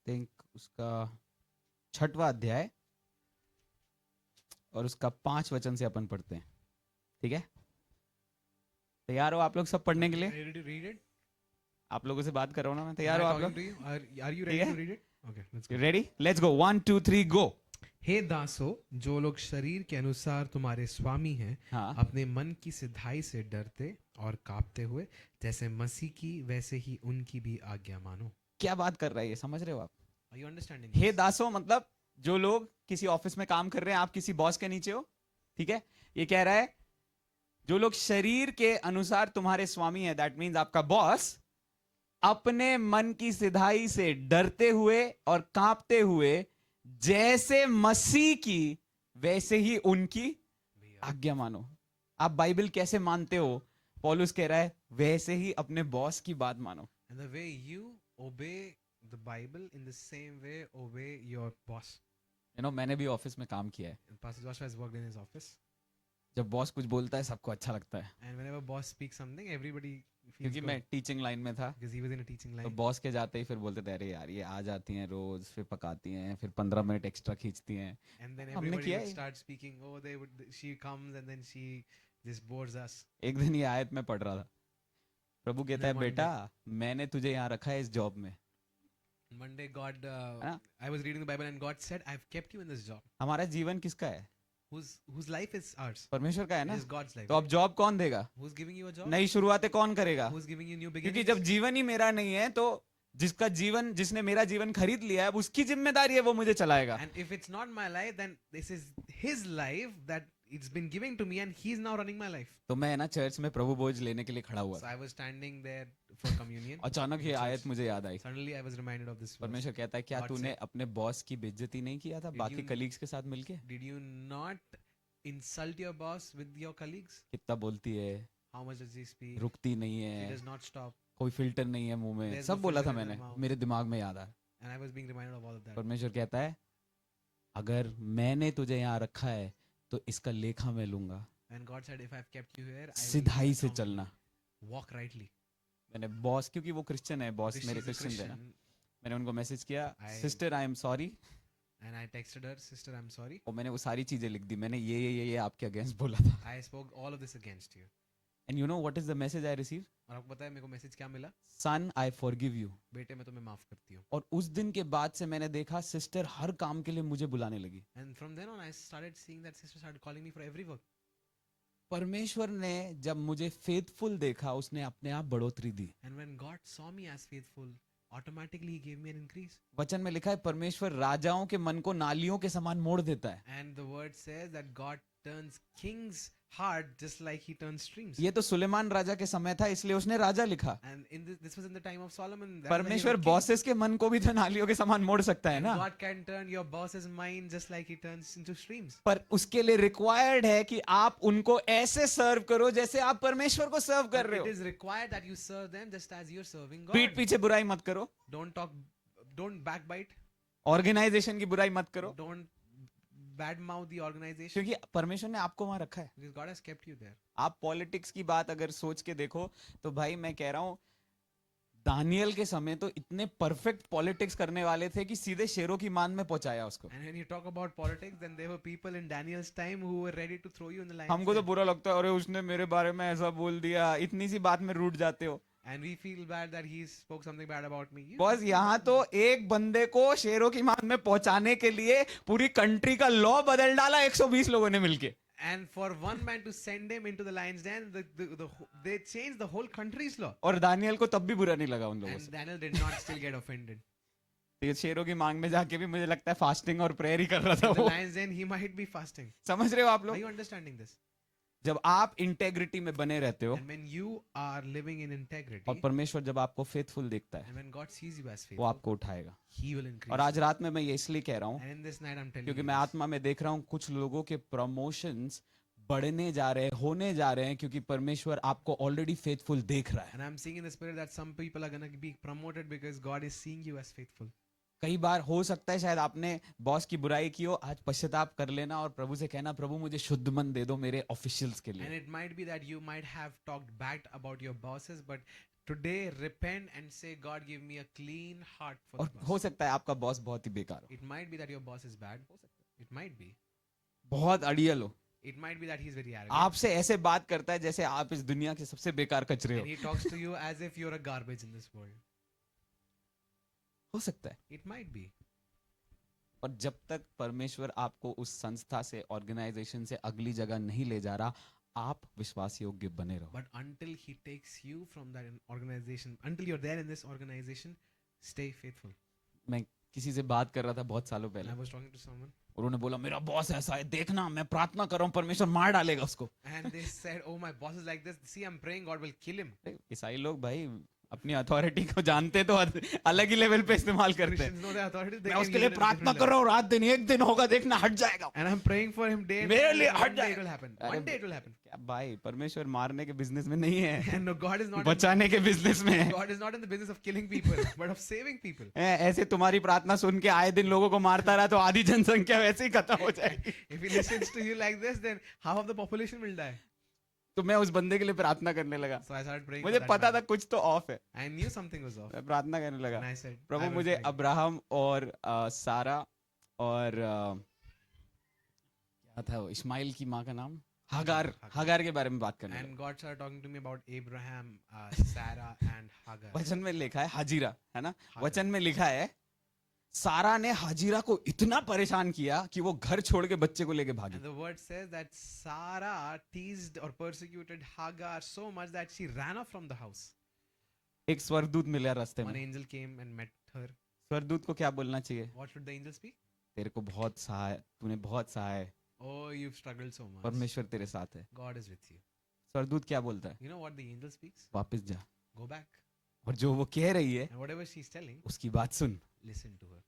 थिंक उसका 6वां अध्याय और उसका 5 वचन से अपन पढ़ते हैं, ठीक है? तैयार हो आप लोग सब पढ़ने के Are लिए? you ready to read it? आप लोगों से बात कर रहा हूं ना मैं. Am तैयार I हो आप talking लोग? to you? Are you ready ठीक है? to read it? Okay, let's go. Ready? Let's go. 1 2 3 गो. हे दासो, जो लोग शरीर के अनुसार तुम्हारे स्वामी हैं, हाँ. अपने मन की सिधाई से डरते और कांपते हुए, जैसे मसीह की वैसे ही उनकी भी आज्ञा मानो. क्या बात कर रहा है ये, समझ रहे हो आप? Are you understanding? Hey this? दासो मतलब जो लोग किसी ऑफिस में काम कर रहे हैं, आप किसी बॉस के नीचे हो, ठीक है? ये कह रहा है जो लोग शरीर के अनुसार तुम्हारे स्वामी हैं, दैट मीन्स आपका बॉस, अपने मन की सिधाई से डरते हुए और कांपते हुए जैसे मसीह की वैसे ही उनकी आज्ञा मानो। आप बाइबल कैसे मानते हो? पौलुस कह रहा है वैसे ही अपने बॉस की बात मानो। And the way you obey the Bible, in the same way obey your boss. मैंने भी ऑफिस में काम किया है। And Pastor Joshua has worked in his office. जब बॉस कुछ बोलता है सबको अच्छा लगता है, And whenever boss speaks something, everybody feels क्योंकि good. मैं टीचिंग लाइन में था। Because he was in a teaching तो line. बॉस के जाते ही फिर बोलते थे अरे यार ये आ जाती हैं रोज, फिर पकाती हैं, फिर 15 मिनट एक्स्ट्रा खींचती हैं। And then हमने everybody किया would है। start speaking. Oh, she comes and then she just bores us. एक दिन ये आयत में पढ़ रहा था, प्रभु कहता है Then one बेटा मैंने तुझे यहाँ रखा है इस जॉब में। Monday, God, हाँ। I was reading the Bible and God said, I've kept you in this job. हमारा जीवन किसका है? Whose life is ours? परमेश्वर का है It ना। is God's life. तो अब जॉब कौन देगा? Who's giving you a job? नई शुरुआतें कौन करेगा? Who's giving you new क्योंकि beginnings? जब जीवन ही मेरा नहीं है तो जिसने मेरा जीवन खरीद लिया है अब उसकी जिम्मेदारी है, वो मुझे चलाएगा। And if it's not my life, then this is his life that it's been given to me and he's now running my life. तो मैं ना चर्च में प्रभु भोज लेने के लिए खड़ा हुआ So था। I was standing there for communion. अचानक ये आयत मुझे याद आई। Suddenly I was reminded of this verse. परमेश्वर कहता है क्या God तूने said, अपने बॉस की बेइज्जती नहीं किया था Did बाकी you- कलीग्स के साथ मिलके? Did you not insult your boss with your colleagues? कितना बोलती है, How much does he speak? रुकती नहीं He है, does not stop. कोई फिल्टर नहीं है मुंह में, There's सब no बोला था filter in मैंने, the mouth. मेरे दिमाग में याद आया। And I was being reminded of all of that. परमेश्वर कहता है अगर मैंने तुझे यहाँ रखा है तो इसका लेखा मैं लूंगा। And God said, if I've kept you here, I will सिधाई से account. चलना। Walk rightly. मैंने बॉस, क्योंकि वो क्रिश्चियन है, बॉस This मेरे is a क्रिश्चियन थे ना, Christian. मैंने उनको मैसेज किया I- sister I am sorry, And I texted her, sister, I'm sorry. और मैंने वो सारी चीजें लिख दी। मैंने ये आपके अगेंस्ट बोला था। I spoke all of this against you. And you know what is the message I receive? और आपको पता है मेरे को मैसेज क्या मिला? सन आई फॉरगिव यू। बेटे मैं तुम्हें माफ करती हूँ. और उस दिन के बाद से मैंने देखा सिस्टर हर काम के लिए मुझे बुलाने लगी। And from then on I started seeing that sister started calling me for every work. परमेश्वर ने जब मुझे फेथफुल देखा उसने अपने आप बढ़ोतरी दी। And when God saw me as faithful, automatically he gave me an increase. वचन में लिखा है परमेश्वर राजाओं के मन को नालियों के समान मोड़ देता है। And the word says that God turns king's heart just like he turns streams. ये तो सुलेमान राजा के समय था इसलिए उसने राजा लिखा। And this was in the time of Solomon. That was when he परमेश्वर was king. बॉसेस के मन को भी तो नालियों के समान मोड़ सकता है And ना। God can turn your boss's mind just like he turns into streams. पर उसके लिए रिक्वायर्ड है कि आप उनको ऐसे सर्व करो जैसे आप परमेश्वर को सर्व कर And रहे it हो। is required that you serve them just as you're serving पीठ God. पीछे बुराई मत करो, Don't backbite. ऑर्गेनाइजेशन की बुराई मत करो, Don't badmouth the organization. क्योंकि परमेश्वर ने आपको वहां रखा है। Because God has kept you there. आप पॉलिटिक्स की बात अगर सोच के देखो तो भाई मैं कह रहा हूं दानियल के समय तो इतने परफेक्ट पॉलिटिक्स करने वाले थे कि सीधे शेरों की मान में पहुंचाया उसको। And when you talk about politics, then there were people in Daniel's time who were ready to throw you in the lions. हमको तो den. बुरा लगता है अरे उसने मेरे बारे में ऐसा बोल दिया, इतनी सी बात में रूठ जाते हो। And we feel bad that he spoke something bad about me. बस यहाँ तो एक बंदे को शेरों की मान में पहुंचाने के लिए पूरी कंट्री का लॉ बदल डाला 120 लोगों ने मिलके। And for one man to send him into the lion's den, they changed the whole country's law. और दानियल को तब भी बुरा नहीं लगा उन लोगों And से। Daniel did not still get offended. तो ये शेरों की मांग में जाके भी मुझे लगता है फास्टिंग और प्रेयर ही कर रहा था In the वो। lion's den, he might be fasting. समझ रहे हो आप Are लोग? you understanding this? जब आप इंटेग्रिटी में बने रहते हो And when you are living in integrity, और परमेश्वर जब आपको फेथफुल देखता है and when God sees you as वो faithful, आपको उठाएगा। he will increase. और आज रात में मैं ये इसलिए कह रहा हूँ And in this night, I'm telling क्योंकि you मैं this. आत्मा में देख रहा हूँ कुछ लोगों के प्रमोशंस बढ़ने जा रहे हैं, होने जा रहे हैं, क्योंकि परमेश्वर आपको ऑलरेडी फेथफुल देख रहा है। And I'm seeing in the spirit that some people are going to be promoted because God is seeing you as faithful. कई बार हो सकता है शायद आपने बॉस की बुराई की हो, आज पश्चाताप कर लेना और प्रभु से कहना प्रभु मुझे शुद्ध मन दे दो मेरे ऑफिशियल्स के And लिए। it might be that you might have talked bad about your bosses, but today repent and say, God, give me a clean heart for और the हो boss. सकता है आपका बॉस बहुत ही बेकार हो, It might be that your boss is bad. It might be. बहुत अड़ियल हो, It might be that he's very arrogant. आपसे ऐसे बात करता है जैसे आप इस दुनिया के सबसे बेकार कचरे And हो। he talks to you as if you're a garbage in this world. हो सकता है। It might be. और जब तक परमेश्वर आपको उस संस्था से, ऑर्गेनाइजेशन से अगली जगह नहीं ले जा रहा, आप विश्वास योग्य बने रहो। But until he takes you from that organization, until you're there in this organization, stay faithful. मैं किसी से बात कर रहा था बहुत सालों And पहले, I was talking to someone, और उन्होंने बोला मेरा बॉस ऐसा है, देखना मैं प्रार्थना कर रहा हूँ परमेश्वर मार डालेगा उसको। and they said, "Oh, my boss is like this. See, I'm praying God will kill him." ईसाई लोग भाई अपनी अथॉरिटी को जानते तो अलग ही लेवल पे इस्तेमाल करते हैं। Christians know their authority. They मैं can उसके use लिए it in प्रार्थना different कर रहा levels. हूँ, रात दिन, एक दिन होगा देखना हट जाएगा। And I'm praying for him day and मेरे night. लिए And हट one day it जाएगा। will happen. अरे One day it will happen. क्या भाई, परमेश्वर मारने के बिजनेस में नहीं है, And no, God is not. बचाने के बिजनेस में है। God is not in the business of killing people, but of saving people. ऐसे तुम्हारी प्रार्थना सुन के आए दिन लोगों को मारता रहा तो आधी जनसंख्या वैसे ही खत्म हो जाएगी। If he listens to you like this, then half of the population will die. तो मैं उस बंदे के लिए प्रार्थना करने लगा। So I started praying. मुझे for that पता man. था कुछ तो ऑफ है, I knew something was off. मैं प्रार्थना करने लगा। And I said, I Prabhu will मुझे pray. अब्राहम और सारा और क्या था वो, इस्माइल की माँ का नाम हागार, हागार के बारे में बात करने And लगा। God started talking to me about Abraham, Sarah, and Hagar. वचन में लिखा है हाजिरा, है ना, हाजिरा। वचन में लिखा है सारा ने हाजिरा को इतना परेशान किया कि वो घर छोड़ के बच्चे को लेके भागी। And the word says that Sarah teased or persecuted Hagar so much that she ran off from the house. एक स्वर्गदूत मिला रास्ते One में। angel came and met her. स्वर्गदूत को क्या बोलना चाहिए? What should the angel speak? तेरे को बहुत सहाय, तूने बहुत सहाय, Oh, you've struggled so much. परमेश्वर तेरे साथ है। God is with you. स्वर्गदूत क्या बोलता है? You know what the angel speaks? वापस जा, Go back. और जो वो कह रही है And whatever she's telling, उसकी बात सुन। listen to her.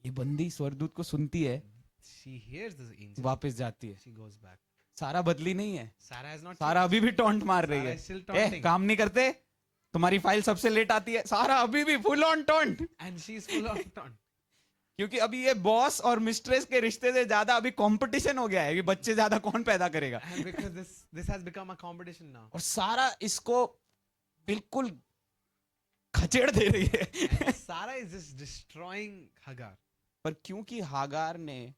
ये बंदी स्वर्गदूत को सुनती है, She hears the angel. वापस जाती है। She goes back. सारा बदली नहीं है, Sarah is not. सारा अभी भी टॉन्ट मार रही Sarah है। is still A, taunting. काम नहीं करते, तुम्हारी फाइल सबसे लेट आती है, सारा अभी भी full on taunt. And she's full of taunt. क्योंकि अभी ये बॉस और मिस्ट्रेस के रिश्ते से ज्यादा अभी कंपटीशन हो गया है कि बच्चे ज्यादा कौन पैदा करेगा। And because this has become a competition now. और सारा इसको बिल्कुल खचेड़ दे रही है। And Sarah is just destroying Hagar. पर क्योंकि हागार ने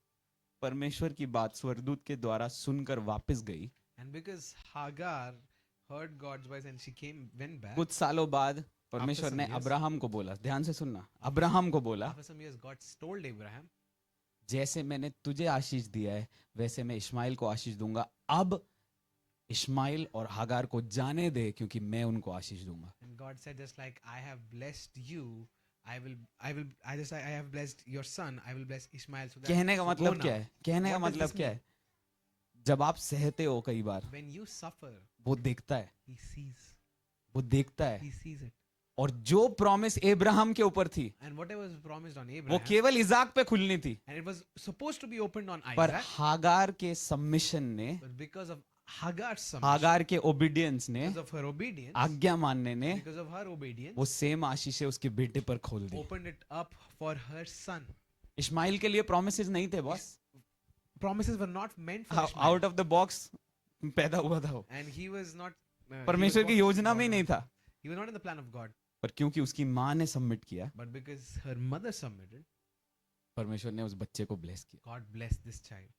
परमेश्वर की बात स्वर्गदूत के द्वारा सुनकर वापस गई, And because Hagar heard God's voice and she went back. कुछ सालों बाद परमेश्वर some ने years. अब्राहम को बोला, ध्यान से सुनना, अब्राहम को बोला, After some years, God told Abraham, जैसे मैंने तुझे आशीष दिया है वैसे मैं इश्माइल को आशीष दूंगा, अब इश्माइल और हागार को जाने दे क्योंकि मैं उनको आशीष दूंगा। and God said, just like I have blessed you, I have blessed your son, I will bless Ishmael. So that कहने का so go मतलब now. क्या है? कहने का What does मतलब this क्या mean? है? जब आप सहते हो कई बार, When you suffer, वो देखता है, he sees. वो देखता है, He sees it. और जो प्रॉमिस अब्राहम के ऊपर थी And whatever was promised on वो Abraham, केवल इजाक पे खुलनी थी, and it was supposed to be opened on पर Isaac, हागार के सबमिशन ने, but because of Hagar's submission, Hagar के ओबीडियंस ने, because of her obedience, आज्ञा मानने ने, because of her obedience, वो सेम आशीषें उसके बेटे पर खोल दी। opened it up for her son. Ishmael के लिए प्रोमिसेस नहीं थे boss, Promises were not meant for Ishmael. Out of the box पैदा हुआ था वो, And he was not. he परमेश्वर was की born- योजना में ही नहीं था, He was not in the plan of God, पर क्योंकि उसकी माँ ने सबमिट किया, but because her mother submitted, परमेश्वर ने उस बच्चे को ब्लेस किया। God blessed this child.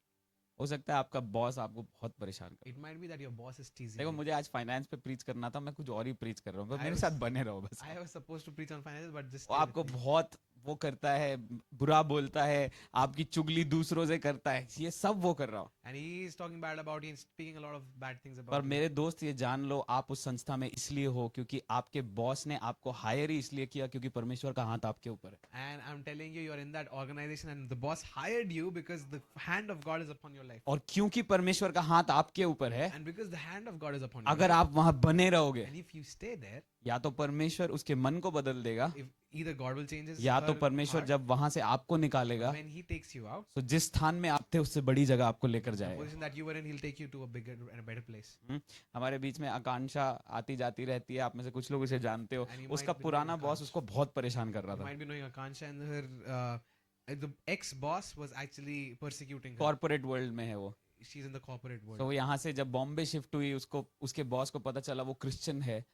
हो सकता है आपका बॉस आपको बहुत परेशान करे। It might be that your boss is teasing देखो you. मुझे आज फाइनेंस पे प्रीच करना था, मैं कुछ और ही प्रीच कर रहा हूँ, I मेरे was- साथ बने रहो बस। I was supposed to preach on finances, but just वो stay आपको with me. बहुत वो करता है, बुरा बोलता है, आपकी चुगली दूसरों से करता है, ये सब वो कर रहा हूँ। And he is talking bad about you and speaking a lot of bad things पर about you. मेरे दोस्त ये जान लो, आप उस संस्था में इसलिए हो क्योंकि आपके बॉस ने आपको हायर ही इसलिए किया क्योंकि परमेश्वर का हाथ आपके ऊपर है। And I'm telling you, you're in that organization, and the boss hired you because the hand of God is upon your life. और क्योंकि परमेश्वर का हाथ आपके ऊपर है, And because the hand of God is upon your अगर life, आप वहां बने रहोगे, and if you stay there, या तो परमेश्वर उसके मन को बदल देगा, if either God will change his या तो her परमेश्वर heart, जब वहां से आपको निकालेगा when he takes you out, तो जिस स्थान में आप थे उससे बड़ी जगह आपको लेकर the जाएगा। position that you were in, he'll take you to a bigger and a better place. हमारे बीच में आकांक्षा आती जाती रहती है, आप में से कुछ लोग उसे जानते हो। And you उसका might be पुराना knowing बॉस Akanksha. उसको बहुत परेशान कर रहा You था, might be knowing Akansha, and the ex-boss was actually persecuting her. Corporate world में है वो। She's in the corporate world. तो वो यहाँ से जब बॉम्बे शिफ्ट हुई, उसको उसके बॉस को पता चला वो क्रिश्चियन है,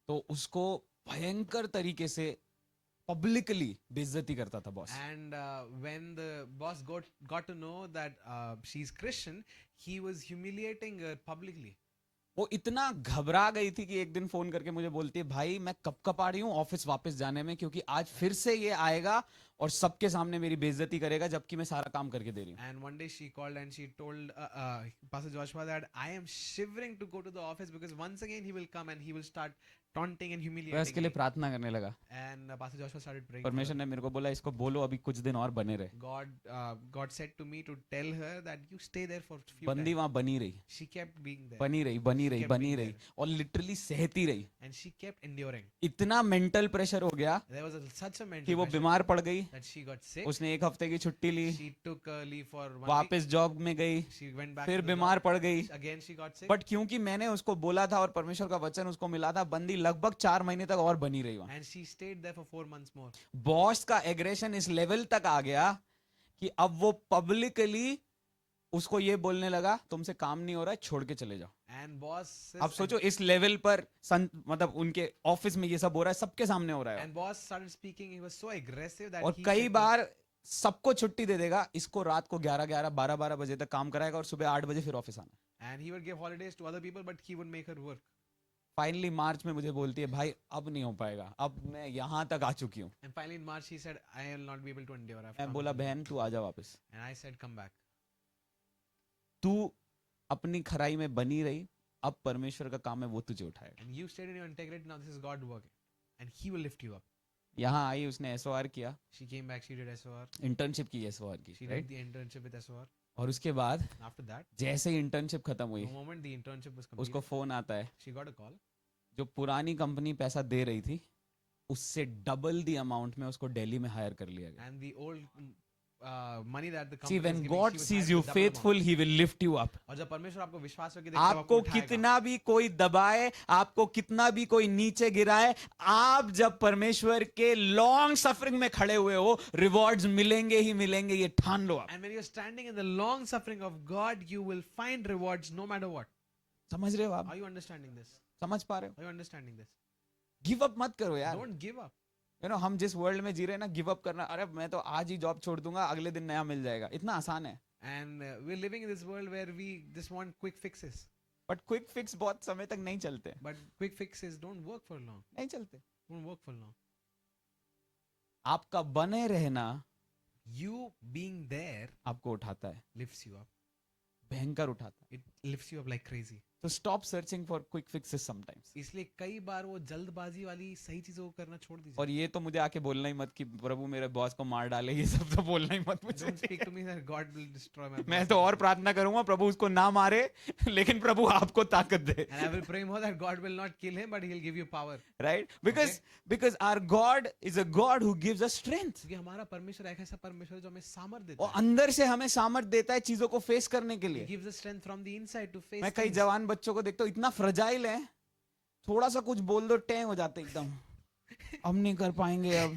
तो उसको भयंकर तरीके से पब्लिकली बेइज्जती करता था boss. And when the boss got to know that she's Christian, he was humiliating her publicly. वो इतना घबरा गई थी कि एक दिन फोन करके मुझे बोलती है, भाई मैं कपकपा रही हूँ ऑफिस वापस जाने में क्योंकि आज फिर से ये आएगा और सबके सामने मेरी बेइज्जती करेगा जबकि मैं सारा काम करके दे रही हूँ. And one day she called and she told Pastor Joshua that I am shivering to go to the office because once again he will come and he will start taunting and मैं humiliating उसके लिए me. प्रार्थना करने लगा. And Pastor Joshua started praying. For परमेश्वर her. ने मेरे को बोला इसको बोलो अभी कुछ दिन और बने रहे. God said to me to tell her that you stay there for few बंदी times. वहां बनी रही, She kept being there. बनी रही, बनी रही, kept बनी being रही there. और लिटरली सहती रही. And she kept enduring. इतना मेंटल प्रेशर हो गया There was such a कि mental वो pressure बीमार पड़ गई. that she got sick. उसने 1 हफ्ते की छुट्टी ली, She took leave for 1 week. वापस जॉब में गई, She went back फिर to the बीमार job. पड़ गई. Again she got sick. But क्योंकि मैंने उसको बोला था और परमेश्वर का वचन उसको मिला था, बंदी लगभग 4 महीने तक और बनी रही वहां. And she stayed there for 4 months more. Boss का एग्रेशन इस लेवल तक आ गया कि अब वो पब्लिकली उसको ये बोलने लगा तुमसे काम नहीं हो रहा है, छोड़ के चले जाओ. And boss अब सोचो इस लेवल पर मतलब उनके ऑफिस में ये सब हो रहा है, सबके सामने हो रहा है. and boss started speaking. He was so aggressive that और he कई said to- बार सबको छुट्टी दे देगा, इसको रात को 11 12 बजे तक काम कराएगा और सुबह 8 बजे फिर ऑफिस आना. and he would give holidays to other people, but he would make her work. Finally March में मुझे बोलती है भाई अब नहीं हो पाएगा, अब मैं यहाँ तक आ चुकी हूँ. And finally in March he said, I will not be able to endure. I've मैं come बोला to- बहन तू आ जा वापस. And I said, come back. तू अपनी खराई में बनी रही, अब परमेश्वर का काम है वो तुझे उठाएगा. And you stayed in your integrity. Now this is God working, and He will lift you up. यहाँ आई, उसने SOR किया, She came back. She did SOR. Internship की, SOR की, She right. did the internship with SOR. और उसके बाद After that, जैसे ही internship खत्म हुई, the moment the internship was उसको completed, फोन आता है, she got a call. जो पुरानी कंपनी पैसा दे रही थी उससे डबल दी अमाउंट में उसको दिल्ली में हायर कर लिया गया. And the old money that the See, company was when giving, God she was sees hired you with double amount. faithful, He will lift you up. और जब परमेश्वर आपको विश्वास करके देखता है, वो आपको उठाएगा. कितना भी कोई दबाए, आपको कितना भी कोई नीचे गिराए, आप जब परमेश्वर के लॉन्ग सफरिंग में खड़े हुए हो, रिवॉर्ड्स मिलेंगे ही मिलेंगे, ये ठान लो आप. And when you're standing in the long suffering of God, you will find rewards no matter what. समझ रहे हो आप? Are you understanding this? समझ पा रहे हो? Are you understanding this? Give up मत करो यार. Don't give up. हम जिस वर्ल्ड में जी रहे हैं ना, गिव अप करना, अरे मैं तो आज ही जॉब छोड़ दूंगा, अगले दिन नया मिल जाएगा, इतना आसान है. And we're living in this world where we just want quick fixes. But quick fix बहुत समय तक नहीं चलते. But quick fixes don't work for long. नहीं चलते. Don't work for long. आपका बने रहना You being there आपको उठाता है, lifts you up. भयंकर उठाता है. It lifts you up like crazy. तो stop searching for quick fixes sometimes. इसलिए कई बार वो जल्दबाजी वाली सही चीजों को करना छोड़ दीजिए. और ये तो मुझे आके बोलना ही मत कि प्रभु मेरे बॉस को मार डाले, ये सब तो बोलना ही मत मुझे. Don't speak to me that God will destroy my मैं boss. तो और प्रार्थना करूंगा प्रभु उसको ना मारे, लेकिन प्रभु आपको ताकत दे. And I will pray more that God will not kill him, but He'll give you power. Right? Because our God is a God who gives us strength. क्योंकि हमारा परमेश्वर एक ऐसा परमेश्वर है जो हमें सामर्थ देता और है. अंदर से हमें सामर्थ देता है चीजों को फेस करने के He लिए. gives us strength from the inside to face मैं कई things. जवान बच्चों को देखता हूँ, इतना फ्रजाइल है, थोड़ा सा कुछ बोल दो टें हो जाते एकदम, हम नहीं कर पाएंगे अब.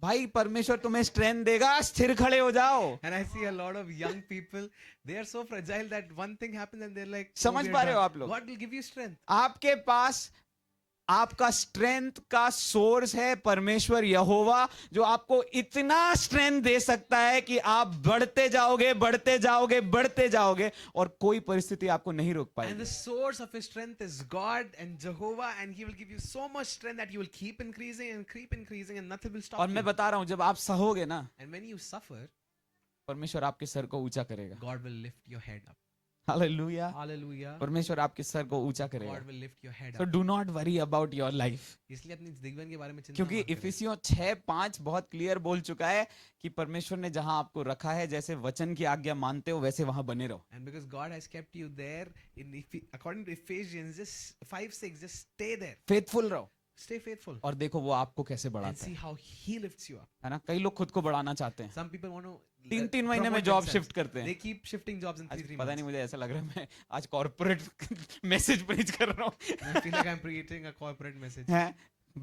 भाई परमेश्वर तुम्हें स्ट्रेंथ देगा, स्थिर खड़े हो जाओ. And I see a lot of young people, they are so fragile that one thing happens and they're like, समझ we are पा रहे हो done. आप लोग? God will give you strength. आपके पास आपका स्ट्रेंथ का सोर्स है परमेश्वर यहोवा, जो आपको इतना स्ट्रेंथ दे सकता है कि आप बढ़ते जाओगे, बढ़ते जाओगे, बढ़ते जाओगे और कोई परिस्थिति आपको नहीं रोक And पाएगी. the source of his strength is God and Jehovah, and He will give you so much strength that you will keep increasing and keep increasing, and nothing will stop और you. मैं बता रहा हूं, जब आप सहोगे ना, And when you suffer, परमेश्वर आपके सर को ऊंचा करेगा. God will lift your head up. Hallelujah. Hallelujah. परमेश्वर आपके सर को ऊंचा करेगा. God will lift your head So up. do not worry about your life. इसलिए अपनी जीवन के बारे में चिंता क्योंकि मत करें. इफिसियों 6:5 बहुत क्लियर बोल चुका है कि परमेश्वर ने जहां आपको रखा है, जैसे वचन की आज्ञा मानते हो वैसे वहां बने रहो. And because God has kept you there, according to Ephesians, just 5:6, just stay there. Faithful रहो Stay faithful. और देखो वो आपको कैसे And बढ़ाता है. see how He lifts you up. है ना? कई लोग खुद को बढ़ाना चाहते हैं, Some people want to 3-3 महीने में promote जॉब themselves. शिफ्ट करते They हैं. keep shifting jobs in आज 3 पता नहीं, months. मुझे ऐसा लग रहा है मैं आज कॉर्पोरेट मैसेज प्रीच कर रहा I feel like I'm preaching a corporate message. हूँ. है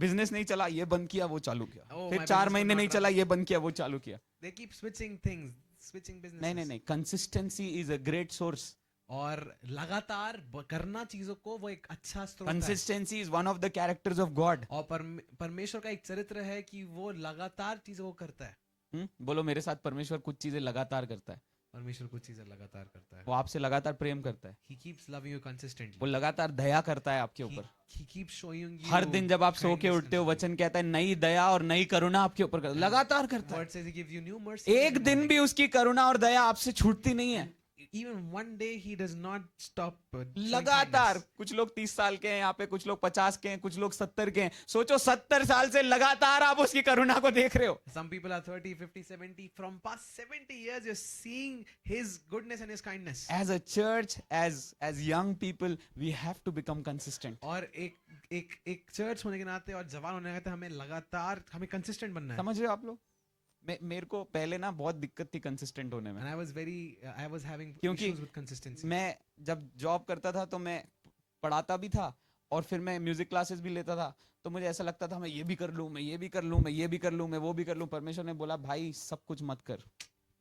बिजनेस नहीं चला, ये बंद किया, वो चालू किया. Oh, फिर my 4 business महीने was नहीं not चला, ये बंद किया, वो चालू किया. They keep switching things, switching businesses. नहीं नहीं नहीं, consistency is a great source. और लगातार करना चीजों को वो एक अच्छा स्रोत है. Consistency is one of the characters of God. और परमेश्वर का एक चरित्र है कि वो लगातार चीजों को करता है. बोलो मेरे साथ, परमेश्वर कुछ चीजें लगातार करता है. परमेश्वर कुछ चीजें लगातार करता है. वो आपसे लगातार प्रेम करता है, He keeps loving you consistently. वो लगातार दया करता है आपके He ऊपर. he keeps showing you. हर दिन जब आप सो के kindness उठते हो constantly. वचन कहता है नई दया और नई करुणा आपके ऊपर करता है, लगातार करता है। Word says he gives you new mercy. एक दिन भी उसकी करुणा और दया आपसे छूटती नहीं है, Even one day he does not stop. Showing लगातार। kindness. कुछ लोग 30 साल के हैं यहाँ पे, कुछ लोग 50 के हैं, कुछ लोग 70 के हैं। सोचो 70 साल से लगातार आप उसकी करुणा को देख रहे हो। Some people are 30, 50, 70. From past 70 years, you're seeing his goodness and his kindness. As a church, as young people, we have to become consistent. और एक चर्च होने के नाते और जवान होने के नाते हमें लगातार हमें कंसिस्टेंट बनना है. समझ रहे हो आप लोग? मेरे को पहले ना बहुत दिक्कत थी कंसिस्टेंट होने में, And I was having क्योंकि issues with consistency. मैं जब जॉब करता था तो मैं पढ़ाता भी था और फिर मैं म्यूजिक क्लासेस भी लेता था, तो मुझे ऐसा लगता था मैं ये भी कर लूं, मैं ये भी कर लूं, मैं ये भी कर लूं, मैं वो भी कर लूं। परमेश्वर ने बोला भाई सब कुछ मत कर।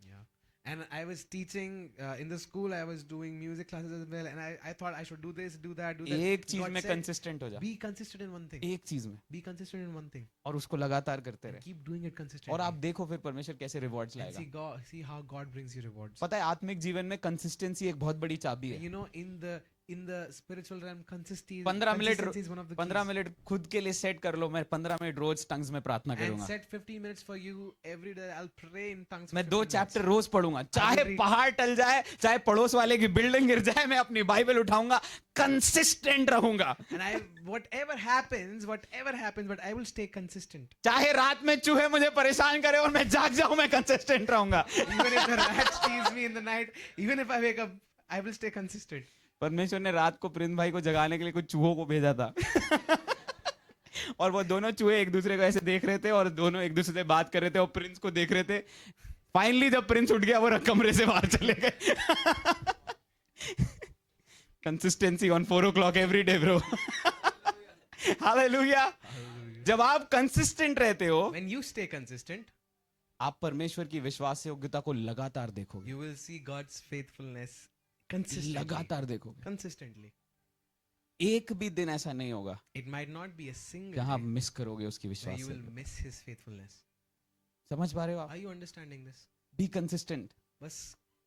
Yeah. And I was teaching in the school. I was doing music classes as well, and I thought I should do this, do that, do that. एक चीज God में said, कंसिस्टेंट हो जा, be consistent in one thing. एक चीज में, Be consistent in one thing. और उसको लगातार करते And रहे। keep doing it consistently. और आप देखो फिर परमेश्वर कैसे रिवॉर्ड्स And लाएगा। see how God brings you rewards. पता है आत्मिक जीवन में कंसिस्टेंसी एक बहुत बड़ी चाबी है। You know, in the spiritual realm, 15 consistency is one of the 15 keys. Minute खुद के लिए सेट कर लो, मैं 15 मिनट रोज टंग्स में प्रार्थना And करूंगा, set 15 minutes for you every day. I'll pray in tongues. for मैं 15 2 minutes. चैप्टर रोज पढ़ूंगा, चाहे read- पहाड़ टल जाए, चाहे पड़ोस वाले की बिल्डिंग गिर जाए, मैं अपनी बाइबल उठाऊंगा, कंसिस्टेंट रहूंगा। And whatever happens, but I will stay consistent. चाहे रात में चूहे मुझे परेशान करे और मैं जाग जाऊं, मैं कंसिस्टेंट रहूंगा। Even if the rat steals me in the night, even if I wake up, I will stay consistent. परमेश्वर ने रात को प्रिंस भाई को जगाने के लिए कुछ चूहों को भेजा था और वो दोनों चूहे एक दूसरे को ऐसे देख रहे थे और दोनों एक दूसरे से बात कर रहे थे और प्रिंस को देख रहे थे। फाइनली जब प्रिंस उठ गया वो कमरे से बाहर चले गए। Consistency on 4 o'clock every day bro. Hallelujah. जब आप कंसिस्टेंट रहते हो, When you stay consistent, आप परमेश्वर की विश्वास योग्यता को लगातार देखोगे, you will see God's faithfulness consistently. लगातार देखोगे। Consistently. एक भी दिन ऐसा नहीं होगा It might not be a single जहां आप day मिस करोगे उसकी where विश्वास you will योग्यता। miss His faithfulness. समझ पा रहे हो आप? Are you understanding this? Be consistent बस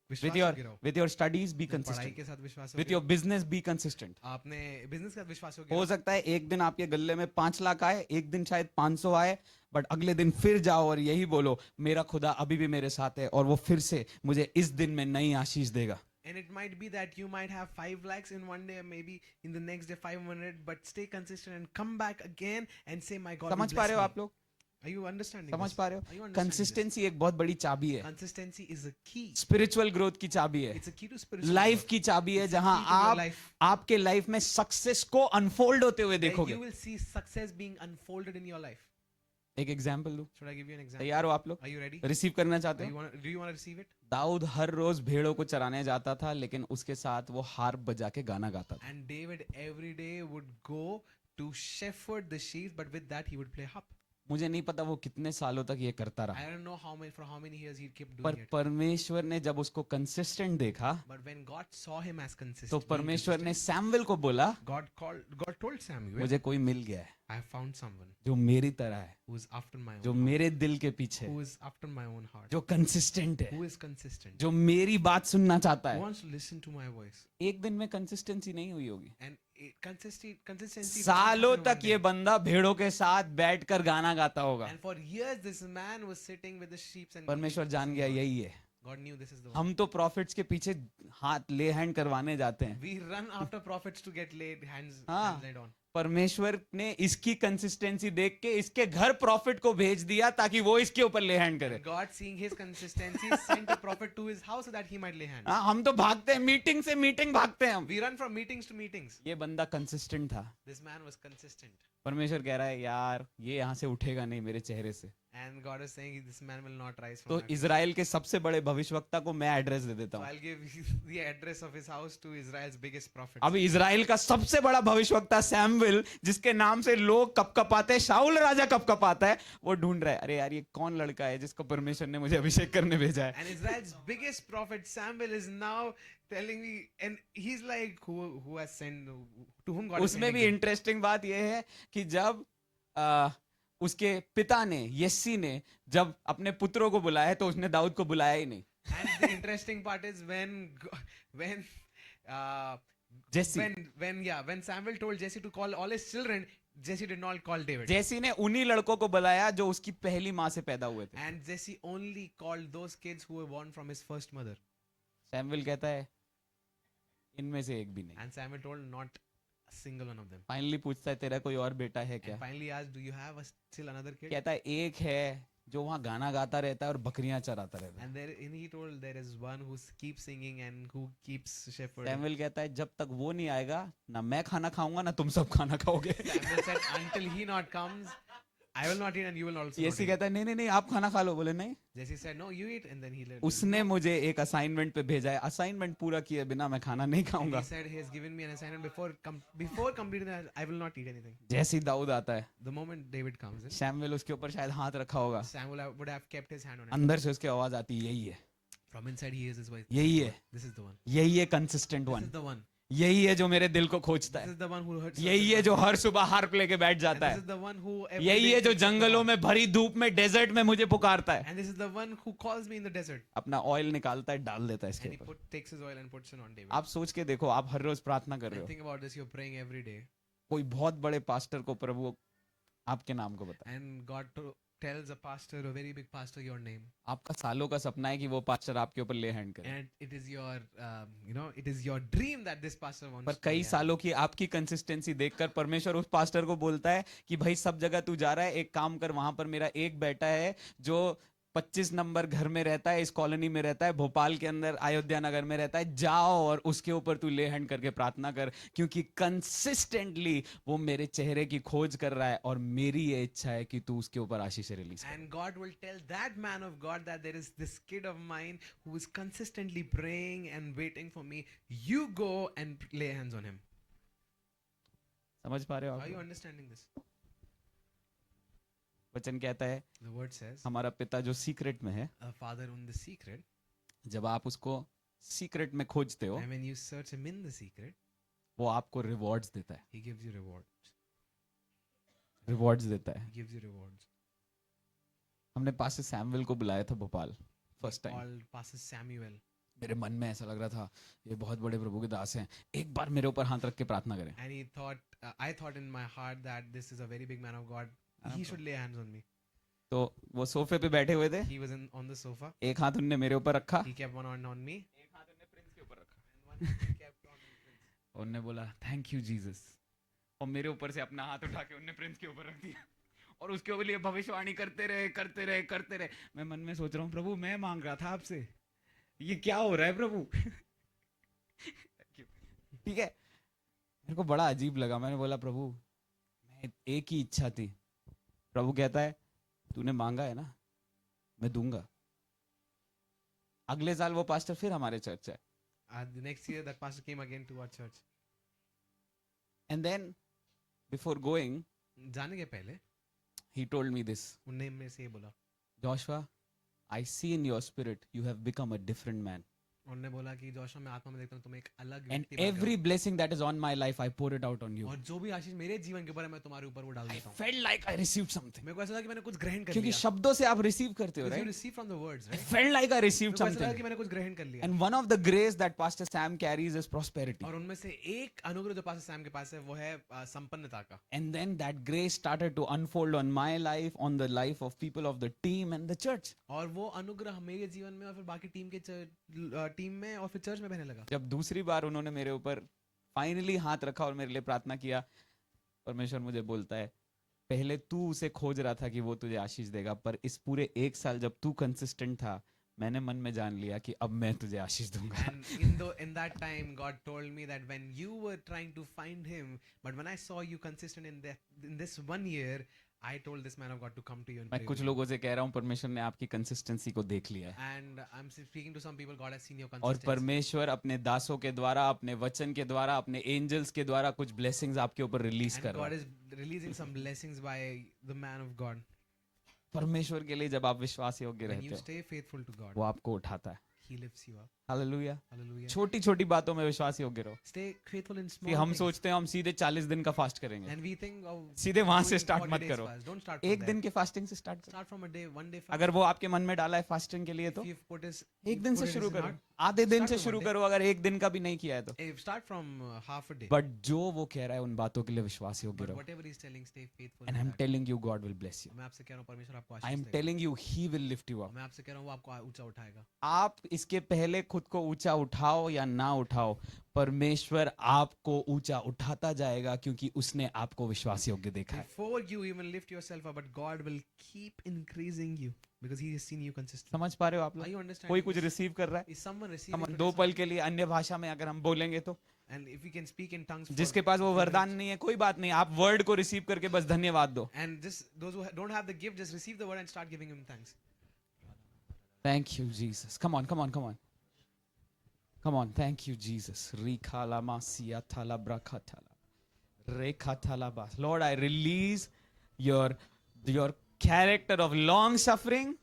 with विश्वास your योग्य रहो. with your studies, be पढ़ाई consistent के साथ विश्वास with योग्य your रहो. business, be consistent। आपने बिजनेस के साथ विश्वास योग्य हो रहो. सकता है एक दिन आपके गल्ले में 5 लाख आए, एक दिन शायद 500 आए, बट अगले दिन फिर जाओ और यही बोलो मेरा खुदा अभी भी मेरे साथ है और वो फिर से मुझे इस दिन में नई आशीष देगा। And it might be that you might have 5 lakhs in one day, maybe in the next day 500, but stay consistent and come back again and say, my God will समझ पा bless रहे हो me. आप लोग? Are you understanding समझ this? पा रहे Are you हो? understanding this? कंसिस्टेंसी एक बहुत बड़ी चाबी है, Consistency is a key. Spiritual growth की चाबी है, It's a key to spiritual life growth. की चाबी है, It's a जहां key to your आप life. आपके लाइफ में सक्सेस को अनफोल्ड होते हुए Where देखोगे। you will see success being unfolded in your life. एक एग्जाम्पल दू, Should I give you an example? तैयार हो आप लोग? Are you ready? रिसीव करना चाहते हो? Do you want to receive it? Dawood हर रोज भेड़ों को चराने जाता था, लेकिन उसके साथ वो हार्प बजा के गाना गाता था। And David every day would go to shepherd the sheep, but with that he would play harp. मुझे नहीं पता वो कितने सालों तक ये करता I रहा, don't know for how many years he kept पर doing it. परमेश्वर ने जब उसको कंसिस्टेंट देखा But when God saw him as तो consistent, being परमेश्वर ने consistent, सैमुएल को बोला God told Samuel, मुझे कोई मिल गया है I have found someone जो मेरी तरह है, who is after my जो own, मेरे दिल के पीछे, who is after my own heart, जो कंसिस्टेंट है, who is consistent, जो मेरी बात सुनना चाहता who है। wants to listen to my voice. एक दिन में कंसिस्टेंसी नहीं हुई होगी, And consistency. doesn't सालों happen in one तक ये day. बंदा भेड़ों के साथ बैठकर गाना गाता होगा। And for years this man was sitting with the sheep and परमेश्वर जान गया यही है। God knew this is the one. हम तो प्रॉफिट्स के पीछे हाथ ले हैंड करवाने जाते हैं, We run after prophets to get hands हाँ। laid on. परमेश्वर ने इसकी कंसिस्टेंसी देख के इसके घर प्रॉफिट को भेज दिया ताकि वो इसके ऊपर ले हैंड करे। And God, seeing his consistency, sent a prophet to his house so that he might lay hands. हाँ, हम तो भागते हैं, मीटिंग से मीटिंग भागते हैं हम। We run from meetings to meetings. ये बंदा कंसिस्टेंट था। This man was consistent. परमेश्वर कह रहा है यार ये यहाँ से उठेगा नहीं मेरे चेहरे से। And God is saying this man will not rise from तो my face. इजराइल के सबसे बड़े भविष्यवक्ता को मैं एड्रेस दे देता So हूँ। I'll give the address of his house to Israel's biggest prophet. अभी इजराइल का सबसे बड़ा भविष्यवक्ता सैमुएल, जिसके नाम से लोग कपकपाते हैं, शाऊल राजा कपकपाता है, वो ढूंढ रहा है अरे यार ये कौन लड़का है जिसको परमेश्वर ने मुझे अभिषेक करने भेजा है। And Israel's biggest prophet Samuel is now telling me, and he's like, who has sent, to whom God is उसमें sending भी him? इंटरेस्टिंग बात यह है कि जब उसके पिता ने यस्सी ने जब अपने पुत्रों को बुलाया तो उसने दाऊद को बुलाया ही नहीं। And the interesting part is when JC when Samuel told Jesse to call all his children, Jesse did not call David. जेसी ने उन्हीं लड़कों को बुलाया जो उसकी पहली माँ से पैदा हुए थे. And Jesse only called those kids who were born from his first mother. Samuel कहता है इनमें से एक भी नहीं. And Samuel told not a single one of them. Finally पूछता है तेरा कोई और बेटा है क्या? And finally asked, do you have still another kid? कहता है एक है जो वहाँ गाना गाता रहता है और बकरियां चराता रहता है. And he told there is one who keeps singing and who keeps shepherding. Samuel कहता है जब तक वो नहीं आएगा ना मैं खाना खाऊंगा ना तुम सब खाना खाओगे. Samuel said, until he not comes, I will not eat and you will also not JC eat. कहता है नहीं नहीं आप खाना खा लो. बोले नहीं. Jesse said, no, you eat, and then he let. उसने मुझे एक असाइनमेंट पे भेजा है. असाइनमेंट पूरा किए बिना मैं खाना नहीं He खाऊंगा. said he has given me an assignment before completing that, I will not eat anything. जैसे ही दाऊद आता है The moment David comes in, Samuel उसके ऊपर शायद हाथ रखा होगा. Samuel would have kept his hand on it. अंदर से उसकी आवाज आती है यही है From inside he hears his voice. यही है This is the one. यही है consistent This one. is the one. यही है जो मेरे दिल को खोजता This है. is the one who hurts. यही है जो हर सुबह हार्प लेके बैठ And जाता this is है. the one who every यही day है जो takes the जंगलों path. में भरी धूप में डेजर्ट में मुझे पुकारता है. And this is the one who calls me in the desert. अपना ऑयल निकालता है डाल देता है इसके And he ऊपर. takes his oil and puts it on David. आप सोच के देखो आप हर रोज प्रार्थना कर रहे And हो. think about this, you're praying every day. कोई बहुत बड़े पास्टर को प्रभु आपके नाम को बता. And God tells a pastor, a very big pastor, your name. आपका सालों का सपना है कि वो पास्टर आपके ऊपर ले हैंड करे. And it is your, it is your dream that this pastor wants पर to कई be. सालों की आपकी कंसिस्टेंसी देखकर परमेश्वर उस पास्टर को बोलता है कि भाई सब जगह तू जा रहा है एक काम कर वहां पर मेरा एक बेटा है जो 25 नंबर घर में रहता है इस कॉलोनी में रहता है भोपाल के अंदर अयोध्या नगर में रहता है जाओ और उसके ऊपर तू ले हैंड करके प्रार्थना कर क्योंकि कंसिस्टेंटली वो मेरे चेहरे की खोज कर रहा है और मेरी ये इच्छा है कि तू उसके ऊपर आशीष रिलीज कर. And God will tell that man of God that there is this kid of mine who is consistently praying and waiting for me. You go and lay hands on him. समझ पा रहे हो Are you आप? understanding this? वचन कहता है The word says, हमारा पिता जो सीक्रेट में है a father in the secret, जब आप उसको सीक्रेट में खोजते हो and when you search him in the secret, वो आपको रिवॉर्ड्स देता है. he gives you rewards. Rewards देता है. He gives you rewards. हमने पास्टर सैमुअल को बुलाया था Bhopal first time. All Pastor Samuel. मेरे मन में ऐसा लग रहा था ये बहुत बड़े प्रभु के दास हैं एक बार मेरे ऊपर हाथ रख के प्रार्थना करें. And he thought, I thought in my heart that this is a very big man of God. He should lay hands on me. तो वो सोफे पे बैठे हुए थे. He was on the sofa. एक हाथ उनने मेरे ऊपर रखा. He kept one on me. एक हाथ उनने प्रिंस के ऊपर रखा. And one hand he kept on Prince. उनने बोला थैंक यू जीसस और मेरे ऊपर से अपना हाथ उठा के उनने प्रिंस के ऊपर रख दिया और उसके लिए भविष्यवाणी करते रहे. मैं मन में सोच रहा हूँ प्रभु मैं मांग रहा था आपसे ये क्या हो रहा है प्रभु. ठीक है मेरे को बड़ा अजीब लगा. मैंने बोला प्रभु मैं एक ही इच्छा थी. प्रभु कहता है तूने मांगा है ना मैं दूंगा. अगले साल वो पास्टर फिर हमारे चर्च है. The next year, that pastor came again to our church. And then before going जाने के पहले ही टोल्ड मी दिस. उन्होंने मेरे से ये बोला. Joshua, I see in your spirit you have become a different man. उन्होंने बोला कि जोशुआ मैं आत्मा में देखता हूँ तुम एक अलग And व्यक्ति बन गए हो। every blessing that is on my life, I pour it out on you. और जो भी आशीष मेरे जीवन के ऊपर है मैं तुम्हारे ऊपर वो डाल I देता हूँ. felt like I received something. मेरे को ऐसा लगा कि मैंने कुछ ग्रहण कर क्योंकि लिया. शब्दों से आप रिसीव करते हो, Because you right? receive from the words, I right? felt like I received मेरे को ऐसा लगा something. कि मैंने कुछ ग्रहण कर लिया. And one of the grace that Pastor Sam carries is prosperity. और उनमें से एक अनुग्रह जो पास्टर सैम के पास है वो है संपन्नता का. And then that grace started to unfold on my life, on the life of people of the team and the church. और वो अनुग्रह मेरे जीवन में और फिर बाकी टीम के टीम में और फिर चर्च में बहने लगा. जब दूसरी बार उन्होंने मेरे ऊपर फाइनली हाथ रखा और मेरे लिए प्रार्थना किया, परमेश्वर मुझे बोलता है पहले तू उसे खोज रहा था कि वो तुझे आशीष देगा, पर इस पूरे एक साल जब तू कंसिस्टेंट था मैंने मन में जान लिया कि अब मैं तुझे आशीष दूंगा. And in that time, God told me that when you were trying to find Him, but when I saw you consistent in this 1 year, I told this man of God to come to you and मैं pray कुछ with you. लोगों से कह रहा हूँ परमेश्वर ने आपकी कंसिस्टेंसी को देख लिया है And I'm speaking to some people. God has seen your और consistency. परमेश्वर अपने दासों के द्वारा, अपने वचन के द्वारा, अपने एंजल्स के द्वारा कुछ ब्लेसिंग्स आपके ऊपर रिलीज And कर रहा God है. is releasing some blessings by the man of God. परमेश्वर के लिए जब आप विश्वास योग्य When रहते you हो stay faithful to God, वो आपको उठाता है. He lifts you up. Hallelujah. Hallelujah. छोटी छोटी बातों में विश्वास योग्य रहो। Stay faithful in कि small हम things. सोचते हैं हम सीधे 40 दिन का फास्ट करेंगे, And we think of सीधे वहां से doing स्टार्ट 40 मत days करो। fast. Don't start from एक there. दिन के फास्टिंग से स्टार्ट करो। Start from a day, one day fast. अगर वो आपके मन में डाला है फास्टिंग के लिए तो If you've put his, एक दिन से put it शुरू in करो, heart, आधे दिन start से from शुरू one day. करो, अगर एक दिन का भी नहीं किया है तो। Start from half a day. But जो वो कह रहा है उन बातों के लिए विश्वास योग्य But रहो। whatever he's telling, stay faithful. And in I am that. Telling you God will bless you. मैं आपसे कह रहा हूँ परमेश्वर आपको आई आशीष एम देगा। Telling you he will lift you up. मैं आपसे कह रहा हूँ वो आपको ऊंचा उठाएगा। आप इसके पहले खुद को ऊंचा उठाओ या ना उठाओ, परमेश्वर आपको ऊंचा उठाता जाएगा क्योंकि उसने आपको विश्वास योग्य देखा है। Before you even lift yourself up, but God will keep increasing you because He has seen you consistently. समझ पा रहे हो आप Are you लोग? understanding? कोई कुछ this? रिसीव कर रहा है? Is someone receiving? हम today's दो पल message? के लिए अन्य भाषा में अगर हम बोलेंगे तो, And if we can speak in tongues. जिसके पास वो वरदान नहीं है कोई बात नहीं, आप वर्ड को रिसीव करके बस धन्यवाद दो। And this, those who don't have the gift, just receive the word and start giving Him thanks. Thank you Jesus. Come on, come on, come on. Come on, thank you Jesus. Rikala masia thala brakatala. Rekatala bas. Lord, I release your character of long suffering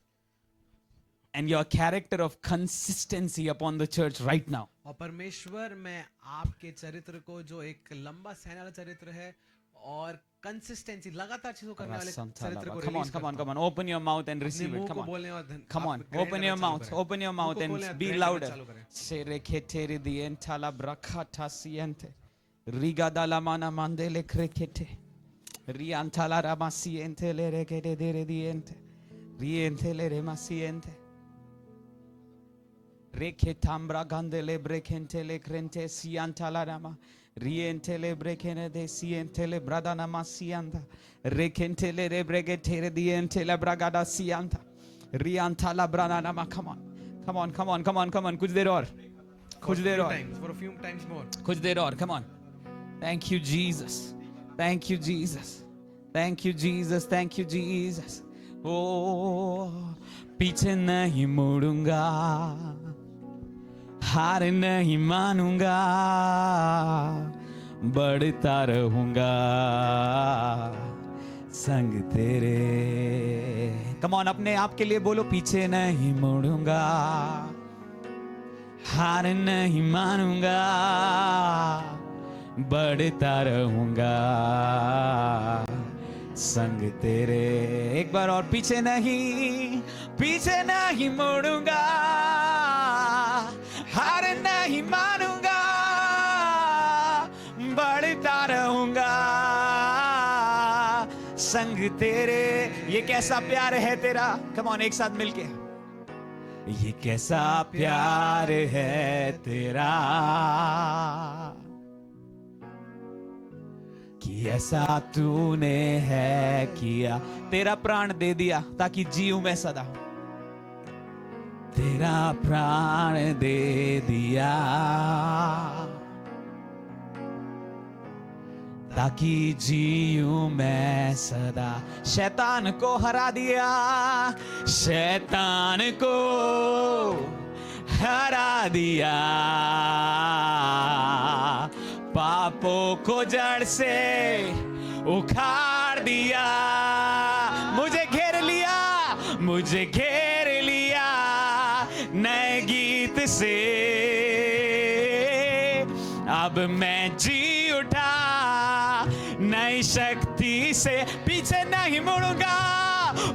and your character of consistency upon the church right now. और परमेश्वर मैं आपके चरित्र को जो एक लंबा सहने वाला चरित्र है और कंसिस्टेंसी लगातार चीजों करने वाले चरित्र को Come on, release come on, करता come on. Open your mouth and हूं। अपने receive it. मुंह Come को on. बोलने और Come on, आप ग्रहण open करना your चालू mouth, करें। open your मुंह mouth को बोलने और and be ग्रहण करना louder. चालू करें। Shereketeri dientala brakata siente. Rigadala mana mandele krekete. Riantala ramasiente le rekete dire diente. Riente le remasiente. Reketambra gandele brekente le krente siantala rama. Riente le brekene de siente le bradana masianta. Rekente le rebregetere diente le bragada sianta. Riantala branana ma. Come on. Come on, come on, come on, come on. कुछ देर और. For कुछ a there few और. times, for a few times more. कुछ देर और. Come on. Thank you Jesus. Thank you Jesus. Thank you Jesus. Thank you Jesus. Oh, पीछे नहीं मुड़ूंगा, हार नहीं मानूंगा, बढ़ता रहूंगा संग तेरे। Come on, अपने आप के लिए बोलो, पीछे नहीं मुड़ूंगा, हार नहीं मानूंगा, बढ़ता रहूंगा संग तेरे। एक बार और, पीछे नहीं मुड़ूंगा, हार नहीं मानूंगा, बढ़ता रहूंगा संग तेरे। ये कैसा प्यार है तेरा। कम ऑन, एक साथ मिलके, ये कैसा प्यार है तेरा कि ऐसा तूने है किया। तेरा प्राण दे दिया ताकि जीऊं मैं सदा। तेरा प्राण दे दिया ताकि जीऊं मैं सदा। शैतान को हरा दिया, शैतान को हरा दिया, पापों को जड़ से उखाड़ दिया। मुझे घेर लिया, मुझे घेर लिया नए गीत से। अब मैं जी उठा नई शक्ति से। पीछे नहीं मुड़ूंगा,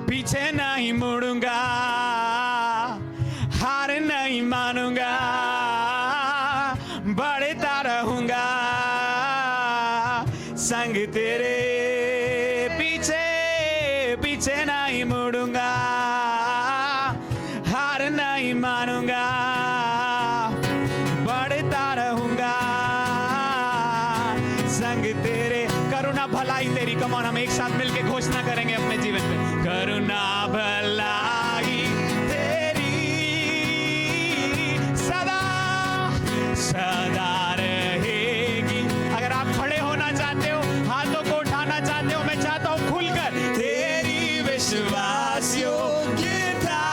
पीछे नहीं मुड़ूंगा, हार नहीं मानूंगा, बढ़ता रहूंगा संग तेरे। पीछे पीछे नहीं मुड़ूंगा, हार नहीं मानूंगा, बढ़ता रहूंगा संग तेरे। करुणा भलाई तेरी। कम ऑन, हम एक साथ मिलके घोषणा करेंगे अपने जीवन में। करुणा भलाई तेरी सदा सदा रहेगी। अगर आप खड़े होना चाहते हो, हाथों को उठाना चाहते हो, मैं चाहता हूं खुलकर। तेरी विश्वास योग्यता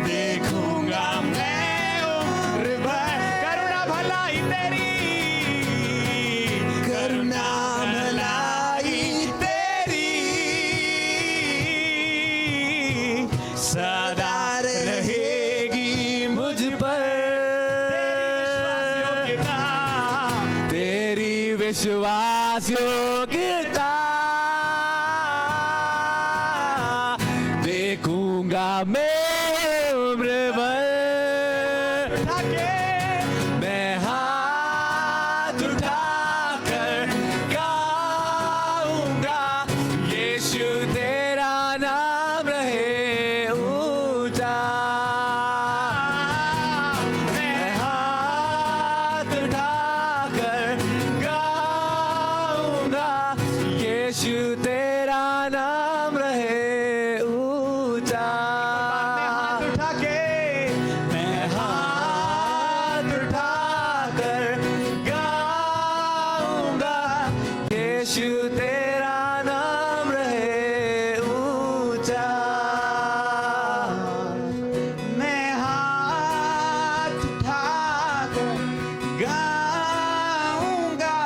देखूंगा मैं उम्र भर। करुणा भलाई तेरी, करुणा भलाई तेरी सदा विश्वास योग्यता देखूंगा मैं उम्र भर मैं हाथ उठाकर गाऊंगा यीशु तेरा नाम रहे ऊंचा मैं हाथ उठाकर गाऊंगा यीशु तेरा नाम रहे ऊंचा मैं हाथ उठाकर गाऊंगा यीशु तेरा नाम रहे ऊंचा मैं हाथ उठाकर गाऊंगा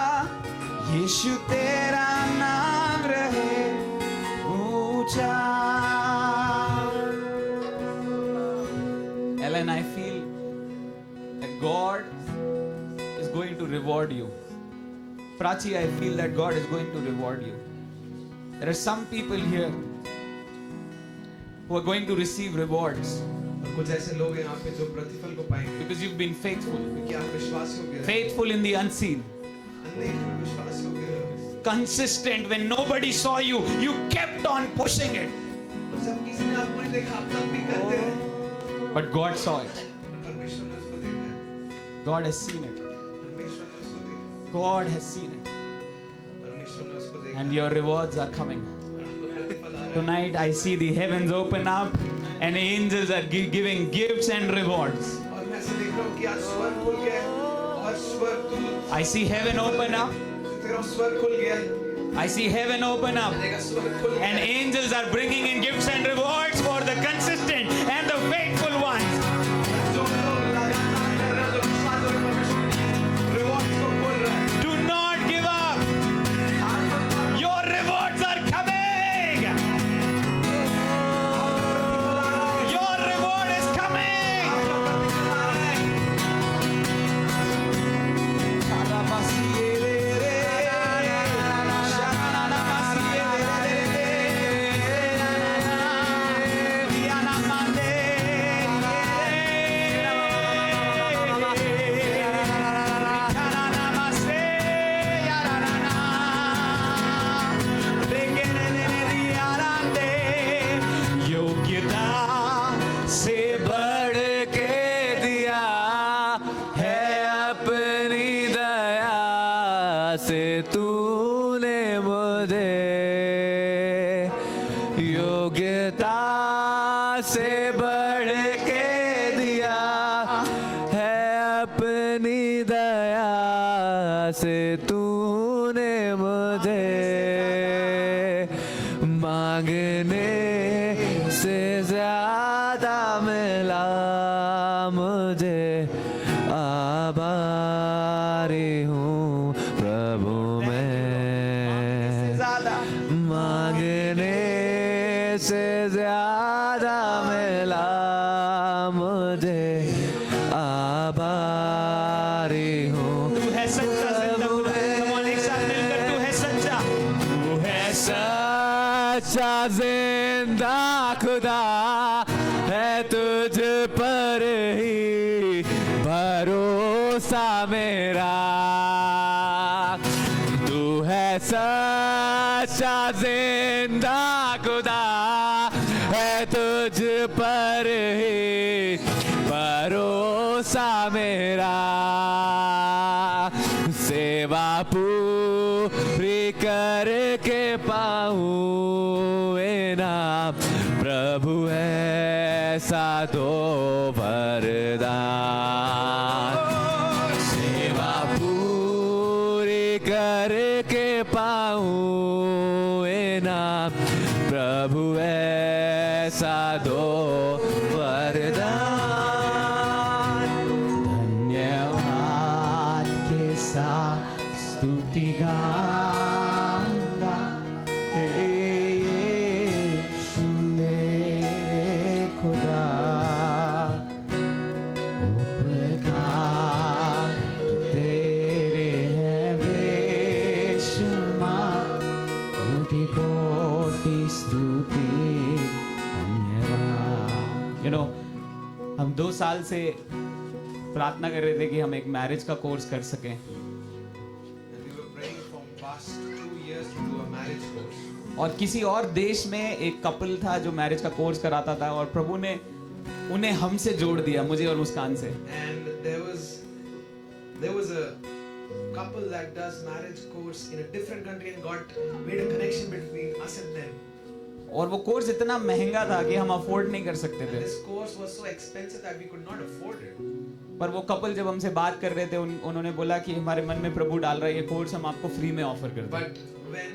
यीशु तेरा नाम रहे ऊंचा Ellen, I feel that God is going to reward you. Prachi, I feel that God is going to reward you. There are some people here who are going to receive rewards और कुछ ऐसे लोग हैं यहाँ पे जो प्रतिफल को पाएंगे because you've been faithful. क्योंकि आप विश्वास योग्य रहे Faithful in the unseen. अनेक में विश्वास योग्य रहे Consistent when nobody saw you. You kept on pushing it. और जब किसी ने आपको नहीं देखा आप तब भी करते रहे But God saw it. परमेश्वर ने उसको देखा है God has seen it. परमेश्वर ने उसको देखा God has seen it. परमेश्वर ने उसको देखा And your rewards are coming. आपको प्रतिफल आ रहा है Tonight I see the heavens open up and angels are giving gifts and rewards. और मैं ऐसे देख रहा हूँ कि आज स्वर्ग खुल गया है और स्वर्गदूत I see heaven open up. तेरा स्वर्ग खुल गया है I see heaven open up. तेरा स्वर्ग खुल गया And है angels are bringing in gifts and rewards for the consistent and the faithful ones. जो लोग लगातार कर रहे हैं जो विश्वास और परमेश्वर रिवॉर्ड्स को खोल रहा है Do not give up. Your rewards are coming. Your reward is coming. योग्यता से बढ़ के दिया है अपनी दया से तूने मुझे योग्यता से बढ़ के दिया है अपनी दया से तूने मुझे मांगने से ज्यादा मिला मुझे आभारी हूँ प्रभु मैं मांगने से ज्यादा मिला मुझे आभारी हूँ तू है सच्चा जिंदा खुदा कमाल एक साथ मिलकर तू है सच्चा सच्चा जिंदा खुदा है तुझ पर ही भरोसा मेरा तू है सच्चा जिंदा खुदा है तुझ पर ही भरोसा मेरा सेवा पूरी करके पाऊँ इनाम प्रभु ऐसा दो वरदान सेवा पूरी करके पाऊँ इनाम प्रभु ऐसा दो वरदान धन्यवाद के साथ स्तुति गाऊंगा हे यीशु मेरे खुदा उपकार तेरे हैं मेरे हम 2 साल से प्रार्थना कर रहे थे कि हम एक मैरिज का कोर्स कर सकें, And we were praying from past 2 years to do a marriage course. और किसी और देश में एक कपल था जो मैरिज का कोर्स कराता था, और प्रभु ने उन्हें हमसे जोड़ दिया, मुझे और मुस्कान से। And there was a couple that does marriage course in a different country, and God made a connection between us and them. और वो कोर्स इतना महंगा था कि हम अफोर्ड नहीं कर सकते And थे, this course was so expensive that we could not afford it. पर वो कपल जब हमसे बात कर रहे थे उन्होंने बोला कि हमारे मन में प्रभु डाल रहा है ये कोर्स हम आपको फ्री में ऑफर करते हैं। But when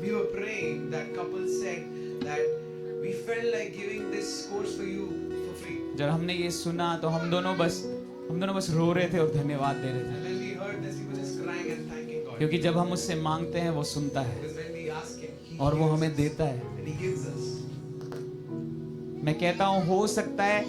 we were praying, that couple said that we felt like giving this course for you for free. जब हमने ये सुना तो हम दोनों बस रो रहे थे और धन्यवाद दे रहे थे, And when we heard this, we were just crying and thanking God. क्योंकि जब हम उससे मांगते हैं वो सुनता है Because when we ask Him, He और वो hears हमें us, देता है। and He gives us. मैं कहता हूँ हो सकता है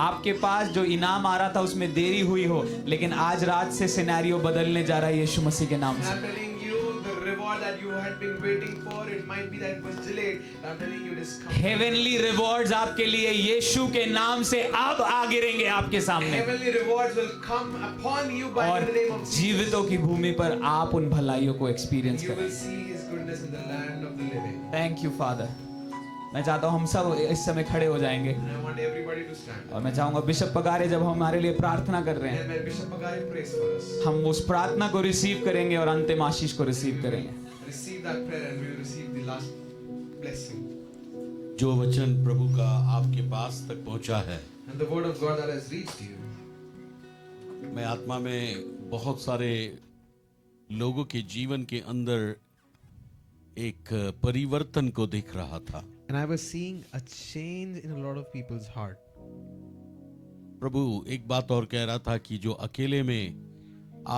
आपके पास जो इनाम आ रहा था उसमें देरी हुई हो, लेकिन आज रात से सिनेरियो बदलने जा रहा है यीशु मसीह के नाम And से। I'm telling you, the reward that you had been waiting for, it might be that it was delayed. I'm telling you, it is coming. Heavenly rewards आपके लिए यीशु के नाम से अब आ गिरेंगे आपके सामने, Heavenly rewards will come upon you by और the name of Jesus. जीवितों की भूमि पर आप उन भलाइयों को एक्सपीरियंस You will करें। see His goodness in the land of the living. Thank you father. मैं चाहता हूँ हम सब इस समय खड़े हो जाएंगे, And I want everybody to stand. और मैं चाहूंगा बिशप पगारे जब हमारे लिए प्रार्थना कर रहे हैं, And when Bishop Pagari prays for us, हम उस प्रार्थना को रिसीव करेंगे और अंतिम आशीष को रिसीव करेंगे। receive that prayer and we will receive the last blessing. जो वचन प्रभु का आपके पास तक पहुंचा है, And the word of God that has reached you. मैं आत्मा में बहुत सारे लोगों के जीवन के अंदर एक परिवर्तन को देख रहा था। And I was seeing a change in a lot of people's heart. प्रभु एक बात और कह रहा था कि जो अकेले में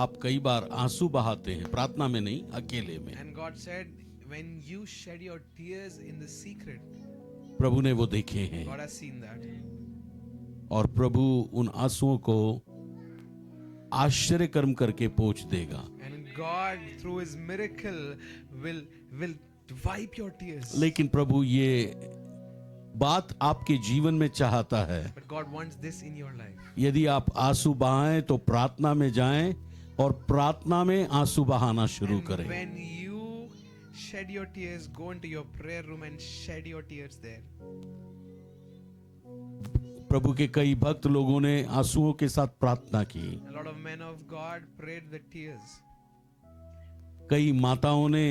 आप कई बार आंसू बहाते हैं, प्रार्थना में नहीं, अकेले में, And God said, when you shed your tears in the secret, प्रभु ने वो देखे हैं, God has seen that. और प्रभु उन आंसुओं को आश्चर्य कर्म करके पोंछ देगा। And God, through His miracle, will wipe your tears. लेकिन प्रभु ये बात आपके जीवन में चाहता है, But God wants this in your life. यदि आप आंसू बहाएं तो प्रार्थना में जाएं और प्रार्थना में आंसू बहाना शुरू And करें। when you shed your tears, go into your prayer room and shed your tears there. प्रभु के कई भक्त लोगों ने आंसुओं के साथ प्रार्थना की, A lot of men of God prayed with tears. कई माताओं ने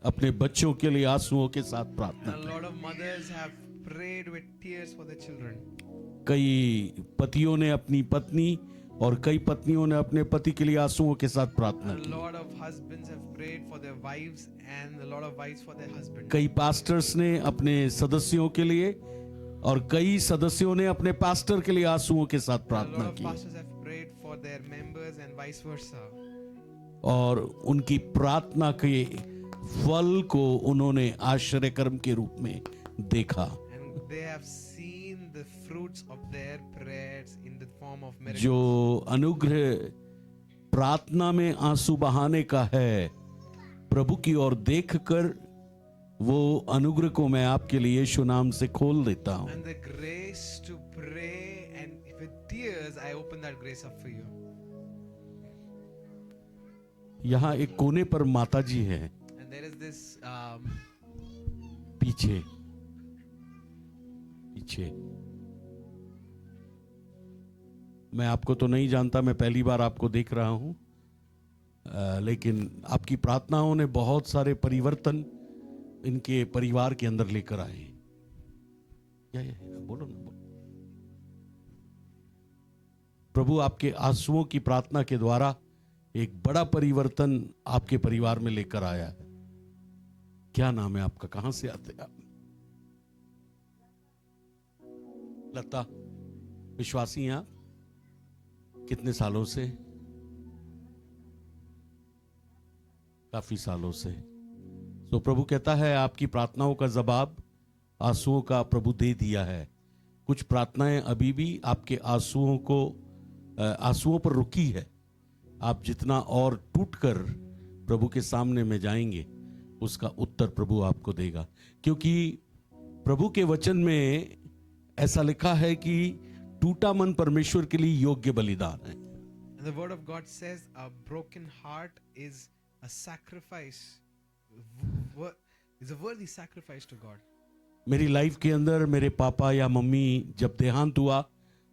अपने बच्चों के लिए आंसुओं के साथ प्रार्थना And a lot of mothers have prayed with tears for their children. की, कई पतियों ने अपनी पत्नी और कई पत्नियों ने अपने पति के लिए आंसुओं के साथ प्रार्थना A की, lot of husbands have prayed for their wives and a lot of wives for their husbands. कई पास्टर्स ने अपने सदस्यों के लिए और कई सदस्यों ने अपने पास्टर के लिए आंसुओं के साथ A प्रार्थना lot of की, pastors have prayed for their members and vice versa. और उनकी प्रार्थना के फल को उन्होंने आश्चर्य कर्म के रूप में देखा। And they have seen the fruits of their prayers in the form of miracles. जो अनुग्रह प्रार्थना में आंसू बहाने का है, प्रभु की ओर देखकर वो अनुग्रह को मैं आपके लिए यीशु नाम से खोल देता हूं। And the grace to pray and with tears, I open that grace up for you. यहाँ एक कोने पर माता जी है, And there is this पीछे पीछे। मैं आपको तो नहीं जानता, मैं पहली बार आपको देख रहा हूं, लेकिन आपकी प्रार्थनाओं ने बहुत सारे परिवर्तन इनके परिवार के अंदर लेकर आए। या बोलो ना, बोलो। प्रभु आपके आंसुओं की प्रार्थना के द्वारा एक बड़ा परिवर्तन आपके परिवार में लेकर आया है। क्या नाम है आपका, कहां से आते हैं आप? लता, विश्वासी हैं आप? कितने सालों से? काफी सालों से। तो प्रभु कहता है आपकी प्रार्थनाओं का जवाब आंसुओं का प्रभु दे दिया है। कुछ प्रार्थनाएं अभी भी आपके आंसुओं पर रुकी है। आप जितना और टूटकर प्रभु के सामने में जाएंगे, उसका उत्तर प्रभु आपको देगा, क्योंकि प्रभु के वचन में ऐसा लिखा है कि टूटा मन परमेश्वर के लिए योग्य बलिदान है। And the word of God says a broken heart is a sacrifice, is a worthy sacrifice to God. मेरी लाइफ के अंदर मेरे पापा या मम्मी जब देहांत हुआ,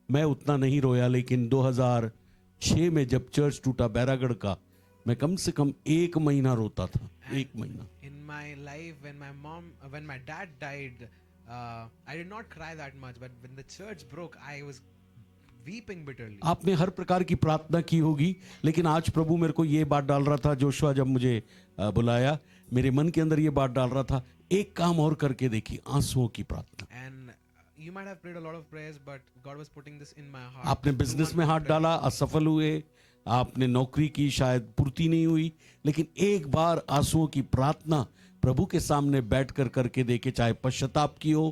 मैं उतना नहीं रोया, लेकिन 2006 में जब चर्च टूटा बैरागढ़ का, मैं कम से कम 1 महीना रोता था। 1 महीना। In my life, when my dad died, I did not cry that much, but when the church broke, I was weeping bitterly. आपने हर प्रकार की प्रार्थना की होगी, लेकिन आज प्रभु मेरे को ये बात डाल रहा था, जोशुआ जब मुझे बुलाया, मेरे मन के अंदर ये बात डाल रहा था, एक काम और करके देखिए, आंसुओं की प्रार्थना। And you might have prayed a lot of prayers, but God was putting this in my heart. आपने बिजनेस में हाथ डाला, असफल हुए, आपने नौकरी की, शायद पूर्ति नहीं हुई, लेकिन एक बार आंसुओं की प्रार्थना प्रभु के सामने बैठकर करके देखे, चाहे पश्चाताप की हो,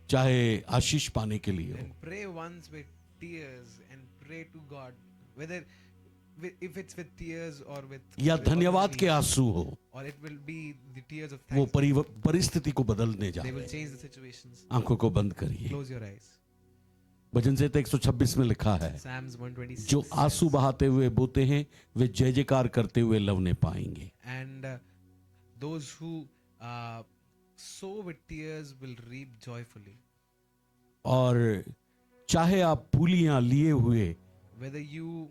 चाहे आशीष पाने के लिए हो। And pray once with tears and pray to God, whether if it's with tears or with या with धन्यवाद के relief, आंसू हो, or it will be the tears of वो thanks. परिस्थिति को बदलने जा They रहे will हैं। change the situations. आंखों को बंद करिए। Close your eyes. भजन संहिता 126 में लिखा है, Psalms 126. जो आंसू बहाते हुए बोते हैं, वे जय जयकार करते हुए लवने पाएंगे। And those who sow with tears will reap joyfully. और चाहे आप पुलियां लिए हुए Whether you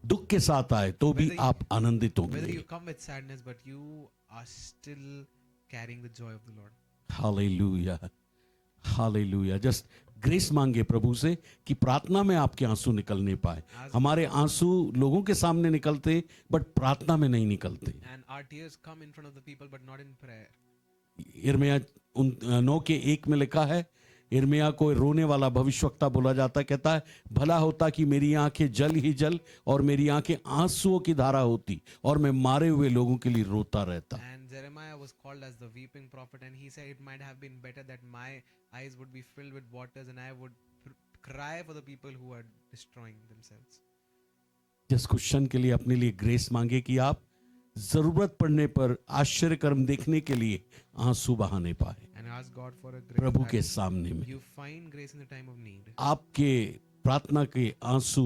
दुख के साथ आए तो भी आप आनंदित whether होंगे। you come with sadness, but you are still carrying the joy of the Lord. Hallelujah, hallelujah. Just grace मांगे प्रभु से कि प्रार्थना में आपके आंसू निकलने पाए। हमारे आंसू लोगों के सामने निकलते, बट प्रार्थना में नहीं निकलते। And our tears come in front of the people, but not in prayer. यिर्मयाह 9:1 में लिखा है, यिर्मयाह को रोने वाला भविष्यवक्ता बोला जाता है, कहता है, भला होता कि मेरी आंखें जल ही जल और मेरी आंखें आंसुओं की धारा होती और मैं मारे हुए लोगों के लिए रोता रहता। And Jeremiah was called as the weeping prophet, and he said it might have been better that my eyes would be filled with waters and I would cry for the people who are destroying themselves. जिस question के लिए अपने लिए grace मांगे कि आप जरूरत पड़ने पर आश्चर्य कर्म देखने के लिए आंसू बहाने पाए And ask God for a grace प्रभु के that सामने में। you find grace in the time of need. आपके प्रार्थना के आंसू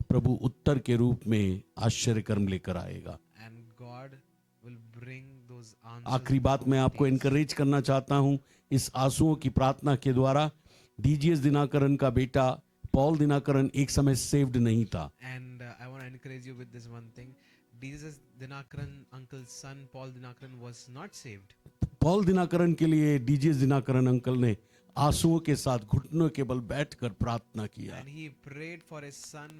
प्रभु उत्तर के रूप में आश्चर्य कर्म लेकर आएगा। And God will bring those answers. आखिरी बात मैं आपको इनकरेज करना चाहता हूं, इस आंसुओं की प्रार्थना के द्वारा डीजीएस दिनाकरन का बेटा पॉल दिनाकरन एक समय सेव्ड नहीं था। And I want to encourage you with this one thing. Jesus Dinakaran, uncle's son, Paul Dinakaran, was not saved. Paul Dinakaran के लिए डीजीएस दिनाकरन अंकल ने आंसुओं के साथ घुटनों के बल बैठकर प्रार्थना किया। And he prayed for his son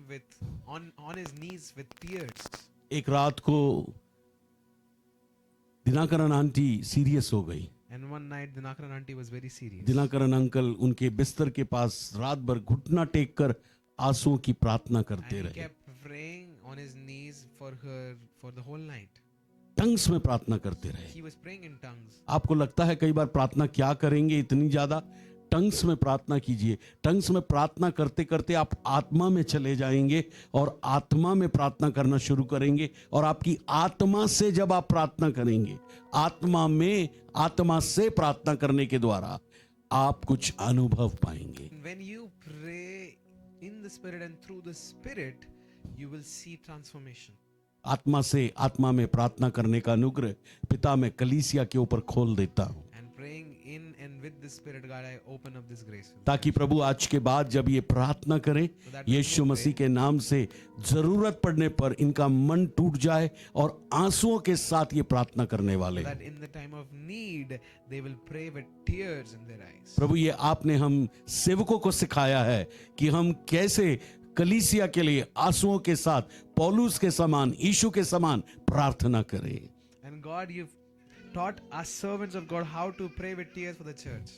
on his knees with tears. एक रात को दिनाकरन आंटी सीरियस हो गई। And one night Dinakaran auntie was very serious. Dinakaran uncle उनके बिस्तर के पास रात भर घुटना टेक कर आंसुओं की प्रार्थना करते And he रहे। kept praying on his knees for her for the whole night. Tongues में प्रार्थना करते रहे। He was praying in tongues. आपको लगता है कई बार प्रार्थना क्या करेंगे इतनी ज्यादा? टंग्स में प्रार्थना कीजिए। टंग्स में प्रार्थना करते करते आप आत्मा में चले जाएंगे और आत्मा में प्रार्थना करना शुरू करेंगे, और आपकी आत्मा से जब आप प्रार्थना करेंगे, आत्मा में आत्मा से प्रार्थना करने के द्वारा आप कुछ अनुभव पाएंगे। When you pray in the spirit and through the spirit, you will see transformation. आत्मा से आत्मा में प्रार्थना करने का अनुग्रह पिता मैं कलीसिया के ऊपर खोल देता हूं, And praying in and with the spirit, God, I open up this grace. ताकि प्रभु आज के बाद जब ये प्रार्थना करें, यीशु मसीह के नाम से जरूरत पड़ने पर इनका मन टूट जाए और आंसुओं के साथ ये प्रार्थना करने वाले That in the time of need, they will pray with tears in their eyes. प्रभु ये आपने हम सेवकों को सिखाया है कि हम कैसे कलीसिया के लिए आंसुओं के साथ पौलुस के समान, यीशु के समान प्रार्थना करें। And God, you've taught us servants of God how to pray with tears for the church.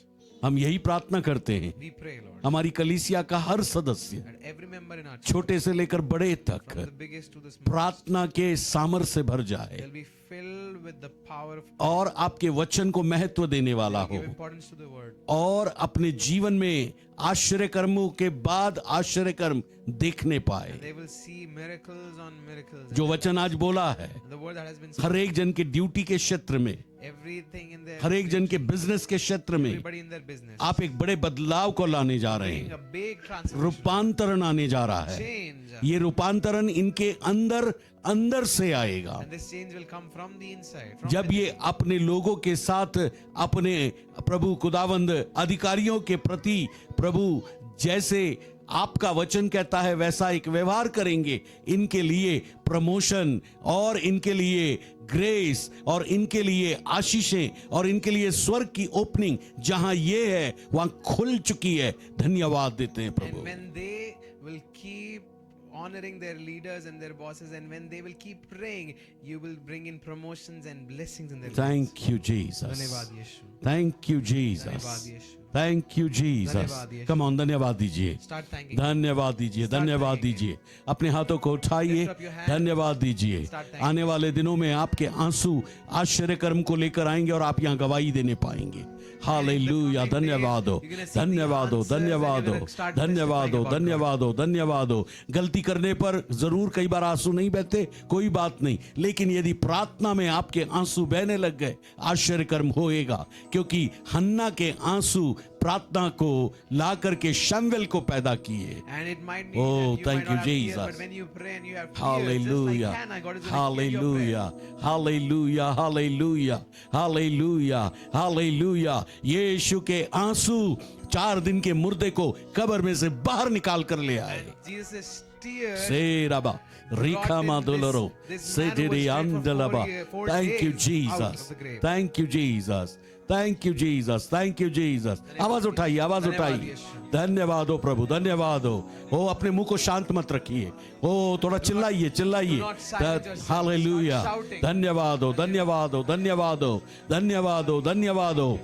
हम यही प्रार्थना करते हैं, We pray, Lord, हमारी कलीसिया का हर सदस्य that every member in our church, छोटे से लेकर बड़े तक from the biggest to the smallest, प्रार्थना के सामर्थ से भर जाए they'll be filled with the power of और आपके वचन को महत्व देने वाला हो, give importance to the word. और अपने जीवन में आश्चर्य कर्मों के बाद आश्चर्य कर्म देखने पाए। They will see miracles on miracles. जो वचन आज बोला है, And the word that has been हर एक जन के ड्यूटी के क्षेत्र में everything in their हर एक जन के बिजनेस के क्षेत्र में everybody in their business. आप एक बड़े बदलाव को लाने जा रहे Bringing हैं। a big transformation, रूपांतरण आने जा रहा है। change, ये रूपांतरण इनके अंदर अंदर से आएगा। and this change will come from the inside. From जब ये अपने लोगों के साथ अपने प्रभु खुदावंद अधिकारियों के प्रति प्रभु जैसे आपका वचन कहता है वैसा एक व्यवहार करेंगे, इनके लिए प्रमोशन और इनके लिए ग्रेस और इनके लिए आशीषें और इनके लिए स्वर्ग की ओपनिंग जहां ये है वहां खुल चुकी है। धन्यवाद देते हैं and Prabhu. when they will keep honoring their leaders and their bosses, and when they will keep praying, you will bring in promotions and blessings in their lives. Thank you Jesus, धन्यवाद यीशु, thank you धन्यवाद Jesus, Yeshu. Thank you Jesus. धन्यवाद Yeshu. Come on, धन्यवाद दीजिए, Start thanking. धन्यवाद दीजिए, Start धन्यवाद thanking दीजिए। अपने हाथों को उठाइए, Lift up your hands. धन्यवाद दीजिए। Start thanking. आने वाले दिनों में आपके आंसू आश्चर्य कर्म को लेकर आएंगे और आप यहाँ गवाही देने पाएंगे। हालेलुया, धन्यवाद हो, धन्यवाद हो, धन्यवाद हो, धन्यवाद हो, धन्यवाद हो, धन्यवाद हो। गलती करने पर जरूर कई बार आंसू नहीं बहते, कोई बात नहीं, लेकिन यदि प्रार्थना में आपके आंसू बहने लग गए, आश्चर्य कर्म होएगा, क्योंकि हन्ना के आंसू प्रार्थना को ला करके शमूएल को पैदा किए। And it might be Oh, that you thank might not you, have tears, Jesus. but when you pray and you have tears, Hallelujah. just like Hannah, God is going to hear your prayer. Hallelujah. Hallelujah. Hallelujah. Hallelujah. Hallelujah. यीशु के आंसू 4 दिन के मुर्दे को कब्र में से बाहर निकाल कर ले आए। Jesus' tears Seraba, Rikama Doloro, Sediri Andalaba. Thank you, Jesus. Thank you, Jesus. Thank you, Jesus. Thank you, Jesus. आवाज उठाइए, आवाज उठाइए। धन्यवाद हो प्रभु, धन्यवाद हो। ओ अपने मुंह को शांत मत रखिए। ओ थोड़ा चिल्लाइए, चिल्लाइए। हालेलुया। धन्यवाद हो, धन्यवाद हो, धन्यवाद हो, धन्यवाद हो, धन्यवाद हो,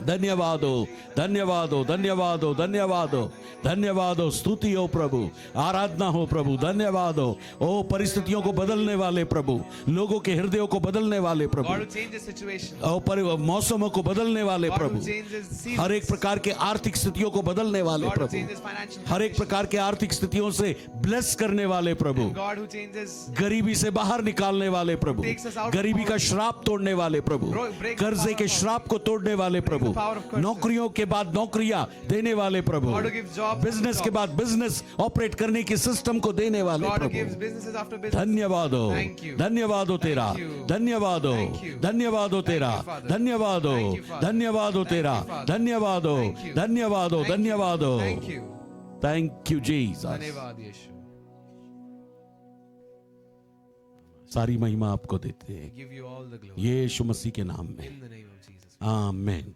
धन्यवाद हो, धन्यवाद हो, धन्यवाद हो, धन्यवाद हो, धन्यवाद हो। स्तुति हो प्रभु, आराधना हो प्रभु, धन्यवाद हो। ओ परिस्थितियों को बदलने वाले प्रभु, लोगों के हृदयों को बदलने वाले प्रभु, God will change the situation. ओ मौसमों को बदलने वाले God will Prabhu, change the seasons. हर एक प्रकार के आर्थिक स्थितियों को बदलने वाले God will Prabhu, change his financial हर एक condition. प्रकार के आर्थिक स्थितियों से ब्लेस करने वाले प्रभु, God who changes गरीबी से बाहर निकालने वाले प्रभु, Takes us out of गरीबी का poverty. श्राप तोड़ने वाले प्रभु, Break the कर्जे power के of श्राप को तोड़ने वाले प्रभु, the power of curses. नौकरियों के बाद नौकरियां देने वाले प्रभु, God who gives jobs business after के jobs. बाद बिजनेस ऑपरेट करने की सिस्टम को देने वाले God who gives Prabhu. businesses after business. धन्यवाद हो, Thank you. धन्यवाद हो तेरा, Thank you. धन्यवाद हो, Thank you. धन्यवाद हो तेरा, Thank you, Father. धन्यवाद हो, Thank you, Father. धन्यवाद हो Thank तेरा, you, Father. धन्यवाद हो, Thank you. धन्यवाद हो, Thank you. धन्यवाद हो। Thank you. Thank you Jesus. धन्यवाद यीशु. सारी महिमा आपको देते हैं Give you all the glory यीशु मसीह के नाम में, in the name of Jesus. आमीन।